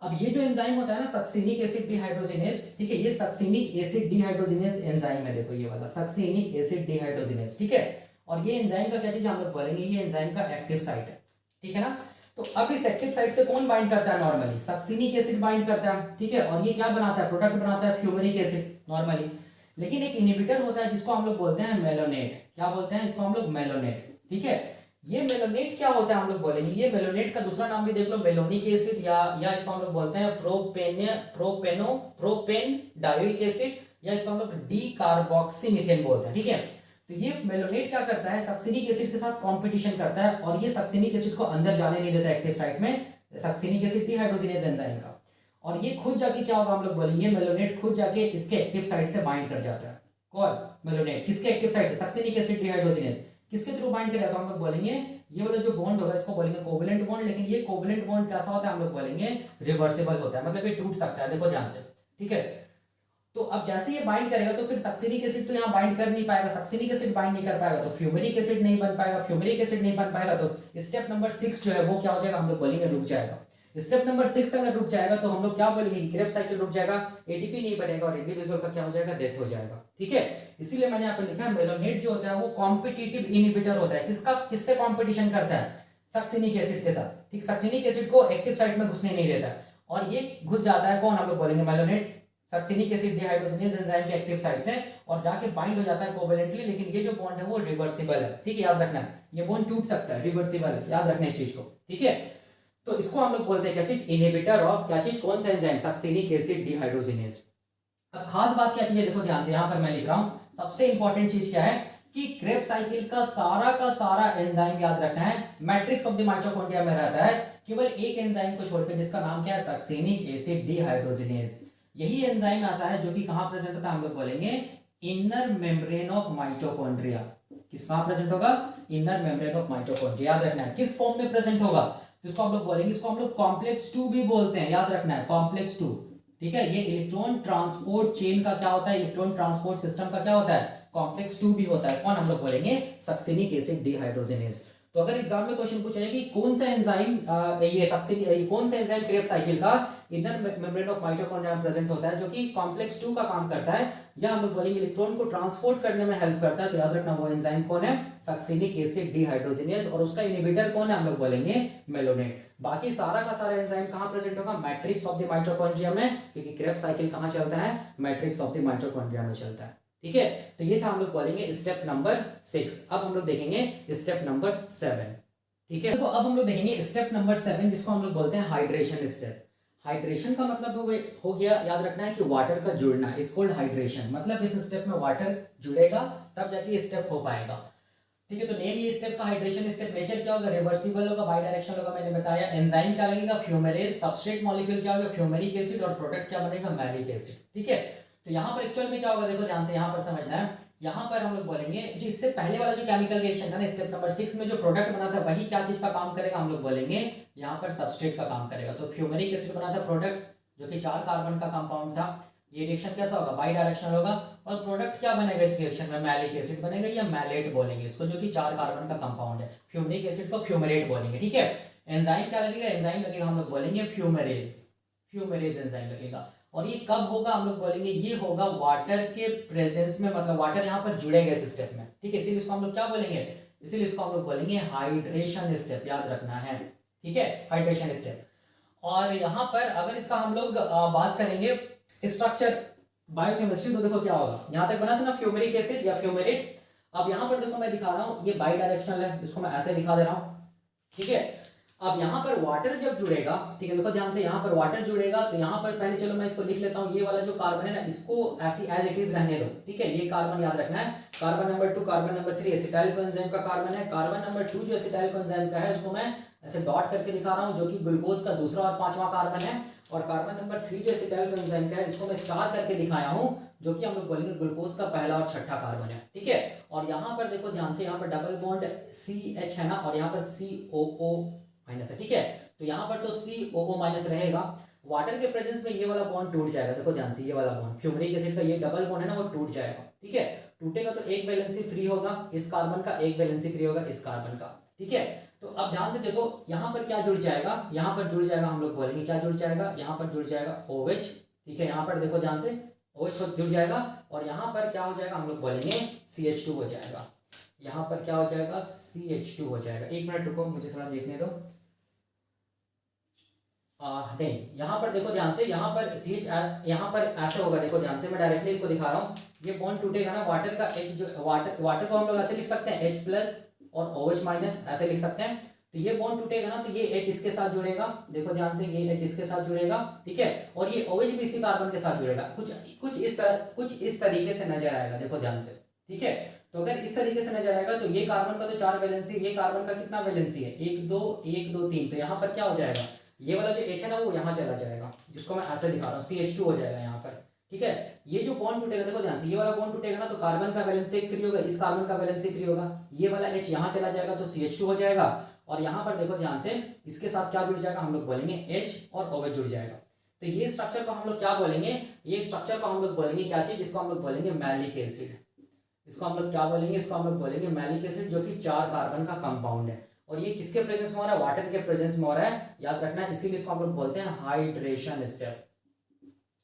अब ये जो एंजाइम होता है ना सक्सिनिक एसिड डिहाइड्रोजिनेज, ठीक है, ये सक्सिनिक एसिड डिहाइड्रोजिनेज एंजाइम है, देखो ये वाला सक्सिनिक एसिड डिहाइड्रोजिनेज, ठीक है। और ये एंजाइम का क्या चीज हम लोग बोलेंगे, ये एंजाइम का एक्टिव साइट है, ठीक है ना। तो अब इस एक्टिव साइट से कौन बाइंड करता है नॉर्मली, सक्सिनिक एसिड बाइंड करता है, ठीक है। और ये क्या बनाता है, प्रोडक्ट बनाता है फ्यूमेरिक एसिड नॉर्मली। लेकिन एक इनहिबिटर होता है जिसको हम लोग बोलते हैं मेलोनेट, क्या बोलते हैं इसको हम लोग, मेलोनेट, ठीक है। ये मेलोनेट क्या होता है हम लोग बोलेंगे, ये मेलोनेट का दूसरा नाम भी देख लो, मेलोनिक एसिड, या इसको हम लोग बोलते हैं प्रोपेन डायोइक एसिड, या इसको हम लोग डी कार्बोक्सी मीथेन बोलते हैं, ठीक है। तो ये मेलोनेट क्या करता है, सक्सिनिक एसिड के साथ कंपटीशन करता है, और ये सक्सिनिक एसिड को अंदर जाने नहीं देता एक्टिव साइट में, सक्सिनिक एसिड डिहाइड्रोजिनेज एंजाइम का। और ये खुद जाके क्या होगा हम लोग बोलेंगे, मेलोनेट खुद जाके इसके एक्टिव साइट से बाइंड कर जाता है। कौन, मेलोनेट, किसके एक्टिव साइट से, सक्सिनिक एसिड डिहाइड्रोजिनेज, किसके थ्रू बाइंड करेगा, तो हम लोग बोलेंगे ये वाला जो बॉन्ड होगा इसको बोलेंगे कोवेलेंट बॉन्ड। लेकिन ये कोवेलेंट बॉन्ड कैसा होता है, हम लोग बोलेंगे रिवर्सिबल होता है, मतलब ये टूट सकता है, देखो ध्यान से, ठीक है। तो अब जैसे ये बाइंड करेगा तो फिर सक्सिनिक एसिड तो यहाँ बाइंड कर नहीं पाएगा, सक्सिनिक एसिड बाइंड नहीं कर पाएगा तो फ्यूमेरिक एसिड नहीं बन पाएगा, फ्यूमेरिक एसिड नहीं बन पाएगा तो स्टेप नंबर 6 जो है वो क्या हो जाएगा, हम लोग बोलेंगे रुक जाएगा। स्टेप नंबर 6 अगर रुक जाएगा तो हम लोग क्या बोलेंगे, क्रेब्स साइकिल रुक जाएगा, एटीपी नहीं बनेगा और इंडिविजुअल का क्या हो जाएगा, डेथ हो जाएगा, ठीक है। इसीलिए मैंने यहाँ पर लिखा है मेलोनेट जो होता है वो कॉम्पिटिटिव इनहिबिटर होता है, किसका, किससे कॉम्पिटिशन करता है, सक्सिनिक एसिड के साथ, ठीक। सक्सिनिक एसिड को एक्टिव साइट में घुसने नहीं देता और ये घुस जाता है, कौन, हम लोग बोलेंगे malonate, succinic acid dehydrogenase enzyme के एक्टिव साइट से, और जाके बाइंड हो जाता है कोवेलेंटली। लेकिन ये जो बॉन्ड है वो रिवर्सिबल है, ठीक है, याद रखना है, ये बॉन्ड टूट सकता है, रिवर्सिबल है, याद रखना इस चीज को, ठीक है। तो इसको हम लोग बोलते हैं क्या चीज, इनहिबिटर ऑफ क्या चीज, कौन सा एंजाइम, सक्सिनिक एसिड डिहाइड्रोजिनेज। अब खास बात क्या चीज है, देखो ध्यान से, यहाँ पर मैं लिख रहा हूँ सबसे इंपॉर्टेंट चीज क्या है कि क्रेब्स साइकिल का सारा एंजाइम याद रखना है मैट्रिक्स ऑफ द माइटोकॉन्ड्रिया में रहता है, केवल एक एंजाइम को छोड़कर जिसका नाम क्या है, सक्सिनिक एसिड डिहाइड्रोजिनेज। यही एंजाइम ऐसा है जो कि कहां प्रेजेंट होता है, हम लोग बोलेंगे इनर मेम्ब्रेन ऑफ माइटोकॉन्ड्रिया। किस कहां प्रेजेंट होगा, इनर मेम्ब्रेन ऑफ माइटोकॉन्ड्रिया, याद रखना है किस फॉर्म में प्रेजेंट होगा, तो इसको हम लोग बोलेंगे, इसको हम लोग कॉम्प्लेक्स 2 भी बोलते हैं, याद रखना है कॉम्प्लेक्स 2, ठीक है। ये इलेक्ट्रॉन ट्रांसपोर्ट चेन का क्या होता है, इलेक्ट्रॉन ट्रांसपोर्ट सिस्टम का क्या होता है, कॉम्प्लेक्स 2 भी होता है, कौन, हम लोग बोलेंगे सक्सिनिक एसिड डिहाइड्रोजिनेज। तो अगर एग्जाम में क्वेश्चन पूछा जाए कि कौन सा एंजाइम ये सक्सिनिक, कौन सा एंजाइम क्रेब्स साइकिल का इनर मेम्ब्रेन ऑफ माइटोकॉन्ड्रिया में प्रेजेंट होता है जो कि कॉम्प्लेक्स 2 का काम करता है, या हम लोग बोलेंगे इलेक्ट्रॉन को ट्रांसपोर्ट करने में हेल्प करता है, तो याद रखना वो एंजाइम कौन है, सक्सिनिक एसिड डिहाइड्रोजिनेज, और उसका इनहिबिटर कौन है, हम लोग बोलेंगे मेलोनेट। बाकी सारा का सारा एंजाइम कहां प्रेजेंट होगा, मैट्रिक्स ऑफ द माइटोकॉन्ड्रिया में, क्योंकि क्रेब्स साइकिल कहां चलता है, मैट्रिक्स ऑफ द माइटोकॉन्ड्रिया में चलता है, ठीक है। तो ये था हम लोग बोलेंगे स्टेप नंबर 6। अब हम लोग देखेंगे स्टेप नंबर 7, ठीक है। देखो अब हम लोग देखेंगे स्टेप नंबर 7 जिसको हम लोग बोलते हैं हाइड्रेशन स्टेप। हाइड्रेशन का मतलब हो गया, याद रखना है कि वाटर का जुड़ना, इज कॉल्ड हाइड्रेशन, मतलब इस स्टेप में वाटर जुड़ेगा तब जाके ये स्टेप हो पाएगा, ठीक है। तो नेम ये स्टेप का हाइड्रेशन स्टेप, नेचर क्या होगा, रिवर्सिबल होगा, बाई डायरेक्शनल होगा, मैंने बताया। एंजाइम क्या लगेगा, फ्यूमेरेज, सबस्ट्रेट मॉलिक्यूल क्या होगा, फ्यूमेरिक एसिड, और प्रोडक्ट क्या बनेगा, मैलिक एसिड, ठीक है। तो यहाँ पर एक्चुअल में क्या होगा, देखो ध्यान से यहाँ पर समझना है, यहाँ पर हम लोग बोलेंगे जो इससे पहले वाला जो केमिकल रिएक्शन था ना स्टेप नंबर 6 में, जो प्रोडक्ट बना था वही क्या चीज का काम करेगा, हम लोग बोलेंगे यहाँ पर सबस्ट्रेट का काम करेगा। तो फ्यूमेरिक एसिड बना था प्रोडक्ट जो कि 4 कार्बन का कंपाउंड था, ये रिएक्शन कैसा होगा, बाई डायरेक्शनल होगा, और प्रोडक्ट क्या बनेगा इस रिएक्शन में, मैलिक एसिड बनेगा, या मैलेट बोलेंगे इसको, जो कि 4 कार्बन का कंपाउंड है। फ्यूमेरिक एसिड को फ्यूमेरेट बोलेंगे, ठीक है। एंजाइम क्या लगेगा, एंजाइम लगेगा, हम लोग बोलेंगे फ्यूमेरेज एंजाइम लगेगा। और ये कब होगा, हम लोग बोलेंगे ये होगा वाटर के प्रेजेंस में, मतलब वाटर यहाँ पर जुड़ेगा इस स्टेप में, ठीक है। इसीलिए इसको हम लोग क्या बोलेंगे, इसीलिए इसको हम लोग बोलेंगे हाइड्रेशन स्टेप, याद रखना है, ठीक है, हाइड्रेशन स्टेप। और यहाँ पर अगर इसका हम लोग बात करेंगे स्ट्रक्चर बायोकेमिस्ट्री, तो देखो क्या होगा, यहाँ तक बना था ना फ्यूमेरिक एसिड या फ्यूमेरेट। अब यहाँ पर देखो मैं दिखा रहा हूँ, ये बाई डायरेक्शनल है, इसको मैं ऐसे दिखा दे रहा हूँ, ठीक है। अब यहाँ पर वाटर जब जुड़ेगा, ठीक है, देखो ध्यान से, यहाँ पर वाटर जुड़ेगा तो यहाँ पर पहले चलो मैं इसको लिख लेता हूँ, ये वाला जो कार्बन है ना इसको ऐसी एज इट इज रहने दो, ठीक है। ये कार्बन याद रखना है, carbon number 2, carbon number 3 acetyl coenzyme का कार्बन है, कार्बन नंबर 2 जो एसिटाइल कोएंजाइम का है उसको मैं ऐसे डॉट करके दिखा रहा हूँ, जो कि ग्लूकोज का दूसरा और 5वां कार्बन है। और कार्बन नंबर 3 जो एसिटाइल कोएंजाइम का है इसको मैं स्टार करके दिखाया हूँ, जो कि हम लोग बोलेंगे ग्लूकोज का पहला और छठा कार्बन है, ठीक है। और यहाँ पर देखो ध्यान से, यहाँ पर डबल बॉन्ड CH है ना, और यहाँ पर COO माइनस है, ठीक है। तो यहाँ पर तो COO माइनस रहेगा, वाटर के प्रेजेंस में ये वाला बॉन्ड टूट जाएगा, देखो ध्यान से, ये वाला बॉन्ड फ्यूमरिक एसिड का ये डबल बॉन्ड है ना, वो टूट जाएगा, ठीक है। टूटेगा तो एक वैलेंसी फ्री होगा इस कार्बन का, एक वैलेंसी फ्री होगा इस कार्बन का, ठीक है। तो अब ध्यान से देखो, यहाँ पर क्या जुड़ जाएगा, यहाँ पर जुड़ जाएगा, हम लोग बोलेंगे क्या जुड़ जाएगा, यहाँ पर जुड़ जाएगा OH, ठीक है। यहाँ पर देखो ध्यान से OH जुड़ जाएगा, और यहाँ पर क्या हो जाएगा, हम लोग बोलेंगे CH2 हो जाएगा। यहाँ पर क्या हो जाएगा, CH2 हो जाएगा। एक मिनट रुको, मुझे थोड़ा देखने दो। नहीं, यहाँ पर देखो ध्यान से, यहाँ पर CH, यहाँ पर ऐसे होगा, देखो ध्यान से, मैं डायरेक्टली इसको दिखा रहा हूँ। ये बॉन्ड टूटेगा ना, वाटर का H जो वाटर को हम लोग ऐसे लिख सकते हैं H प्लस और OH माइनस, ऐसे लिख सकते हैं। तो ये बॉन्ड टूटेगा ना, तो ये H इसके साथ जुड़ेगा, देखो ध्यान से, ये H इसके साथ जुड़ेगा, ठीक है। और ये OH भी इसी कार्बन के साथ जुड़ेगा, कुछ इस तरीके से नजर आएगा, देखो ध्यान से, ठीक है। तो अगर इस तरीके से नजर आएगा, तो ये कार्बन का तो 4 वैलेंसी, ये कार्बन का कितना वैलेंसी है, 1 2 1 2 3। तो यहाँ पर क्या हो जाएगा, ये वाला जो H है ना, वो यहाँ चला जाएगा, जिसको मैं ऐसे दिखा रहा हूँ, CH2 हो जाएगा यहाँ पर, ठीक है। ये जो बॉन्ड टूटेगा, देखो ध्यान से, ये वाला बॉन्ड टूटेगा ना, तो कार्बन का वैलेंसी एक फ्री होगा, इस कार्बन का वैलेंसी फ्री होगा, ये वाला H यहाँ चला जाएगा, तो CH2 हो जाएगा। और यहाँ पर देखो ध्यान से, इसके साथ क्या जुड़ जाएगा, हम लोग बोलेंगे H और OH जुड़ जाएगा। तो ये स्ट्रक्चर को हम लोग क्या बोलेंगे, ये स्ट्रक्चर को हम लोग बोलेंगे क्या चीज, जिसको हम लोग बोलेंगे मैलिक एसिड। इसको हम लोग क्या बोलेंगे, इसको हम लोग बोलेंगे मैलिक एसिड, जो कि 4 कार्बन का कंपाउंड है। और ये किसके प्रेजेंस में हो रहा है, वाटर के प्रेजेंस में हो रहा है, याद रखना है। इसीलिए इसको हम लोग बोलते हैं हाइड्रेशन स्टेप,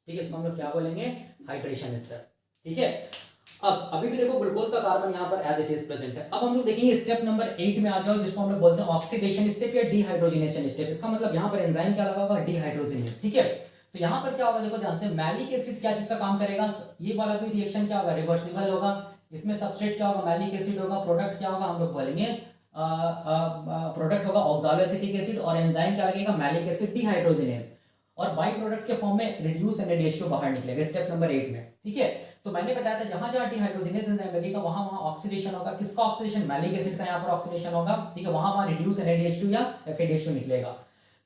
ठीक है। इसको हम लोग क्या बोलेंगे, हाइड्रेशन स्टेप, ठीक है। अब अभी भी देखो ग्लूकोज का कार्बन यहाँ पर एज इट इज प्रेजेंट है। अब हम लोग देखेंगे स्टेप नंबर 8 में आ जाओ, जिसको हम लोग बोलते हैं ऑक्सीडेशन स्टेप या डिहाइड्रोजनेशन स्टेप। इसका मतलब यहाँ पर एंजाइम क्या लगा होगा, डिहाइड्रोजनेस, ठीक है। तो यहाँ पर क्या होगा, देखो ध्यान से, मैलिक एसिड क्या चीज का काम करेगा, ये वाला भी रिएक्शन क्या होगा, रिवर्सिबल होगा। इसमें सबस्ट्रेट क्या होगा, मैलिक एसिड होगा, प्रोडक्ट क्या होगा, हम लोग बोलेंगे प्रोडक्ट होगा ऑक्सालोएसिटिक एसिड, और एंजाइम क्या लगेगा, मैलिक एसिड डिहाइड्रोजनेस, और बाई प्रोडक्ट के फॉर्म में रिड्यूस NADH2 बाहर निकलेगा स्टेप नंबर 8 में, ठीक है। तो मैंने बताया था, जहां जहां डिहाइड्रोजनेस एंजाइम लगेगा, वहां वहां ऑक्सीडेशन होगा। किसका ऑक्सीडेशन, मैलिक एसिड का यहाँ पर ऑक्सीडेशन होगा, ठीक है। वहां वहां रिड्यूस NADH2 या FADH2 निकलेगा।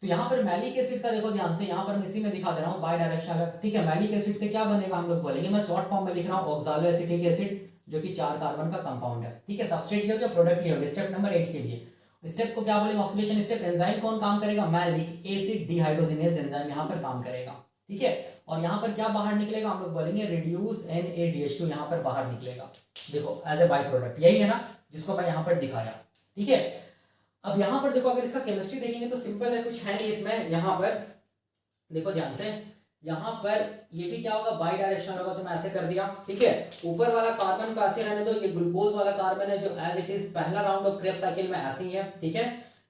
तो यहाँ पर मैलिक एसिड का देखो ध्यान से, यहाँ पर मैं इसी में दिखा दे रहा हूँ, बाई डायरेक्शनल, ठीक है। मैलिक एसिड से क्या बनेगा, हम लोग बोलेंगे, मैं शॉर्ट फॉर्म में लिख रहा हूँ, ऑक्सालोएसिटिक एसिड, जो कि 4 कार्बन का कंपाउंड है, ठीक है। सबस्ट्रेट ये हो गया, प्रोडक्ट ये हो गया, स्टेप नंबर 8 के लिए। स्टेप को क्या बोलेंगे, ऑक्सीडेशन स्टेप। एंजाइम कौन काम करेगा, मैलिक एसिड डिहाइड्रोजनेस एंजाइम यहाँ पर काम करेगा, ठीक है। और यहाँ पर क्या बाहर निकलेगा, हम लोग बोलेंगे रिड्यूस NADH2 यहाँ पर बाहर निकलेगा, देखो एज ए बाई प्रोडक्ट, यही है ना जिसको मैं यहाँ पर दिखाया, ठीक है। अब यहाँ पर देखो, अगर इसका केमिस्ट्री देखेंगे तो सिंपल है, कुछ है नहीं इसमें। यहाँ पर देखो ध्यान से, यहाँ पर ये भी क्या होगा, बाई डायरेक्शनल होगा, तो मैं ऐसे कर दिया, ठीक है। ऊपर वाला कार्बन को ऐसे रहने दो, ये ग्लूकोज वाला कार्बन है जो एज इट इज पहला राउंड ऑफ क्रेब्स साइकिल में ऐसे ही है, ठीक है।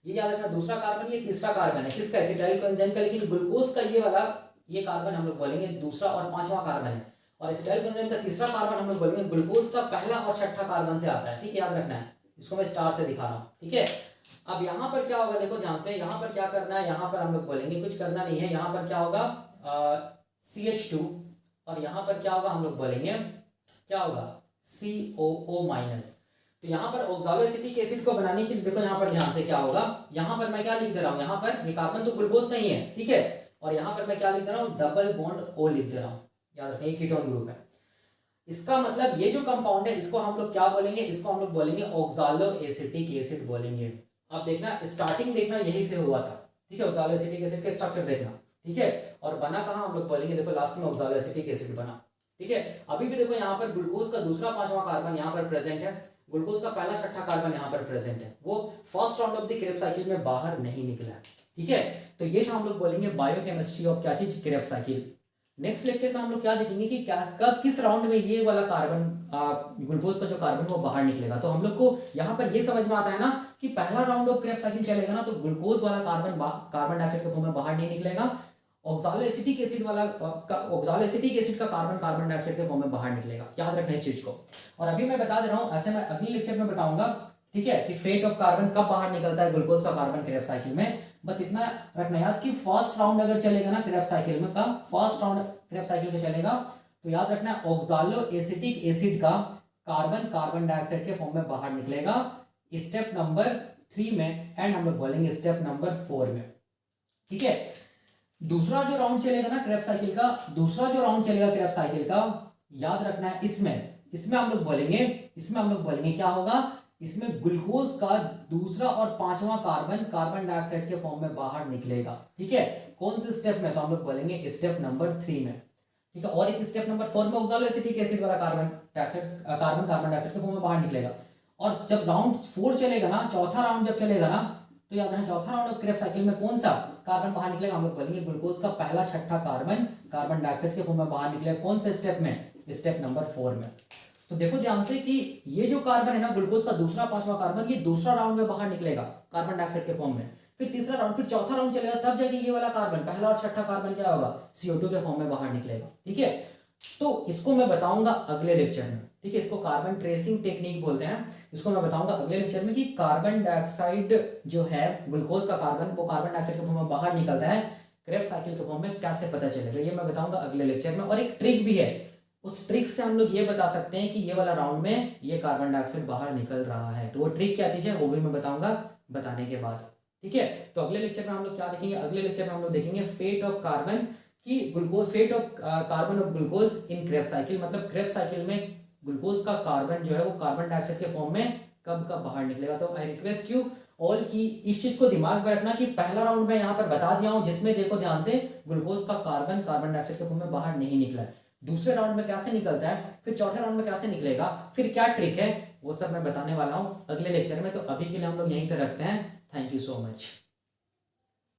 ये याद रखना, दूसरा कार्बन, ये तीसरा कार्बन है, किसका, एसिटाइल कोएंजाइम का। लेकिन ग्लूकोज का ये वाला, ये कार्बन हम लोग बोलेंगे दूसरा और 5वां कार्बन है, और एसिटाइल कोएंजाइम का तीसरा कार्बन हम लोग बोलेंगे ग्लूकोज का पहला और छठा कार्बन से आता है, ठीक है, याद रखना है। इसको मैं स्टार से दिखा रहा हूँ, ठीक है। अब यहाँ पर क्या होगा, देखो ध्यान से, यहाँ पर क्या करना है, यहाँ पर हम लोग बोलेंगे कुछ करना नहीं है। यहाँ पर क्या होगा, CH2, और यहाँ पर क्या होगा, हम लोग बोलेंगे क्या होगा, COO माइनस। तो यहाँ पर ऑक्सालोएसिटिक एसिड को बनाने के लिए देखो, यहाँ पर ध्यान से क्या होगा, यहाँ पर मैं क्या लिख दे रहा हूँ, यहाँ पर ये कार्बन तो ग्लूकोज नहीं है, ठीक है। और यहाँ पर मैं क्या लिख दे रहा हूँ, डबल बॉन्ड O लिख दे रहा हूँ, याद रखना, ये कीटोन ग्रुप है। इसका मतलब ये जो कंपाउंड है, इसको हम लोग क्या बोलेंगे, इसको हम लोग बोलेंगे ऑक्सालोएसिटिक एसिड बोलेंगे। अब देखना, स्टार्टिंग देखना यही से हुआ था, ठीक है। ऑक्सालोएसिटिक एसिड का स्ट्रक्चर देखना, ठीक है। और बना कहाँ, हम लोग बोलेंगे, देखो लास्ट में ऑक्सालोएसिटिक एसिड बना, ठीक है। अभी भी देखो, यहाँ पर ग्लूकोज का दूसरा 5वां कार्बन यहाँ पर प्रेजेंट है, ग्लूकोज का पहला छठा कार्बन यहाँ पर प्रेजेंट है, वो first round of the Krebs cycle में बाहर नहीं निकला है, ठीक है। तो ये था हम लोग बोलेंगे बायोकेमिस्ट्री ऑफ क्या चीज, क्रेब्स साइकिल। नेक्स्ट लेक्चर में हम लोग क्या देखेंगे कि क्या कब किस राउंड में ये वाला कार्बन, ग्लूकोज का जो कार्बन वो बाहर निकलेगा। तो हम लोग को यहाँ पर ये समझ में आता है ना कि पहला राउंड ऑफ क्रेब्स साइकिल चलेगा ना, तो ग्लूकोज वाला कार्बन डाइऑक्साइड के फॉर्म में बाहर नहीं निकलेगा, ऑक्सालोएसिटिक एसिड वाला ऑक्सालोएसिटिक एसिड का कार्बन डाइऑक्साइड के फॉर्म में बाहर निकलेगा, याद रखना इस चीज को। और अभी मैं बता दे रहा हूँ, ऐसे मैं अगले लेक्चर में बताऊंगा, ठीक है, कि फेट ऑफ कार्बन कब बाहर निकलता है ग्लूकोज का कार्बन क्रेब्स साइकिल में। बस इतना रखना याद कि फर्स्ट राउंड अगर चलेगा ना क्रेब्स साइकिल में, कब फर्स्ट राउंड क्रेब्स साइकिल का चलेगा, तो याद रखना ऑक्सालोएसिटिक एसिड का कार्बन डाइऑक्साइड के फॉर्म में बाहर निकलेगा स्टेप नंबर 3 में, एंड हम लोग बोलेंगे स्टेप नंबर 4 में, ठीक है। दूसरा जो राउंड चलेगा ना क्रेब्स साइकिल का, दूसरा जो राउंड चलेगा क्रेब्स साइकिल का, याद रखना है इसमें हम लोग बोलेंगे क्या होगा, इसमें ग्लूकोज का दूसरा और पांचवा कार्बन कार्बन डाइऑक्साइड के फॉर्म में बाहर निकलेगा। ठीक है, कौन से स्टेप में, तो हम लोग बोलेंगे स्टेप नंबर 3 में। ठीक है, और एक स्टेप नंबर 4 में ऑक्सैलोएसिटिक एसिड वाला कार्बन डाइऑक्साइड के फॉर्म में बाहर निकलेगा। और जब राउंड 4 चलेगा ना, चौथा राउंड जब चलेगा ना, तो याद रखना चौथा राउंड ऑफ क्रेब्स साइकिल में कौन सा कार्बन बाहर निकलेगा, हम लोग बोलेंगे ग्लूकोज का पहला छठा कार्बन कार्बन डाइऑक्साइड के फॉर्म में बाहर निकलेगा। कौन से स्टेप में, स्टेप नंबर 4 में। तो देखो ध्यान से कि ये जो कार्बन है ना, ग्लूकोज का दूसरा पांचवा कार्बन, ये दूसरा राउंड में बाहर निकलेगा कार्बन डाइऑक्साइड के फॉर्म में। फिर तीसरा राउंड, फिर चौथा राउंड चलेगा, तब जाके ये वाला कार्बन पहला और छठा कार्बन क्या होगा, CO2 के फॉर्म में बाहर निकलेगा। ठीक है, तो इसको मैं बताऊंगा अगले लेक्चर में। ठीक है, इसको कार्बन ट्रेसिंग टेक्निक बोलते हैं। इसको मैं बताऊंगा अगले लेक्चर में कि कार्बन डाइऑक्साइड जो है, ग्लूकोज का कार्बन, वो कार्बन डाइऑक्साइड के फॉर्म में बाहर निकलता है क्रेब्स साइकिल के फॉर्म में, कैसे पता चलेगा, ये मैं बताऊंगा अगले लेक्चर में। और एक ट्रिक भी है, उस ट्रिक से हम लोग ये बता सकते हैं कि ये वाला राउंड में ये कार्बन डाइऑक्साइड बाहर निकल रहा है। तो वो ट्रिक क्या चीज है, वो भी मैं बताऊंगा बताने के बाद। ठीक है, तो अगले लेक्चर में हम लोग क्या देखेंगे, अगले लेक्चर में हम लोग देखेंगे फेट ऑफ कार्बन की glucose, fate of carbon of glucose in Krebs cycle. मतलब क्रेब्स साइकिल में ग्लूकोज का कार्बन जो है वो कार्बन डाइऑक्साइड के फॉर्म में कब कब बाहर निकलेगा। तो आई रिक्वेस्ट यू ऑल की इस चीज को दिमाग में रखना कि पहला राउंड में यहाँ पर बता दिया हूँ, जिसमें देखो ध्यान से ग्लूकोज का कार्बन कार्बन डाइऑक्साइड के फॉर्म में बाहर नहीं निकला है। दूसरे राउंड में कैसे निकलता है, फिर चौथे राउंड में कैसे निकलेगा, फिर क्या ट्रिक है, वो सब मैं बताने वाला हूँ अगले लेक्चर में। तो अभी के लिए हम लोग यहीं तक रखते हैं। Thank you so much.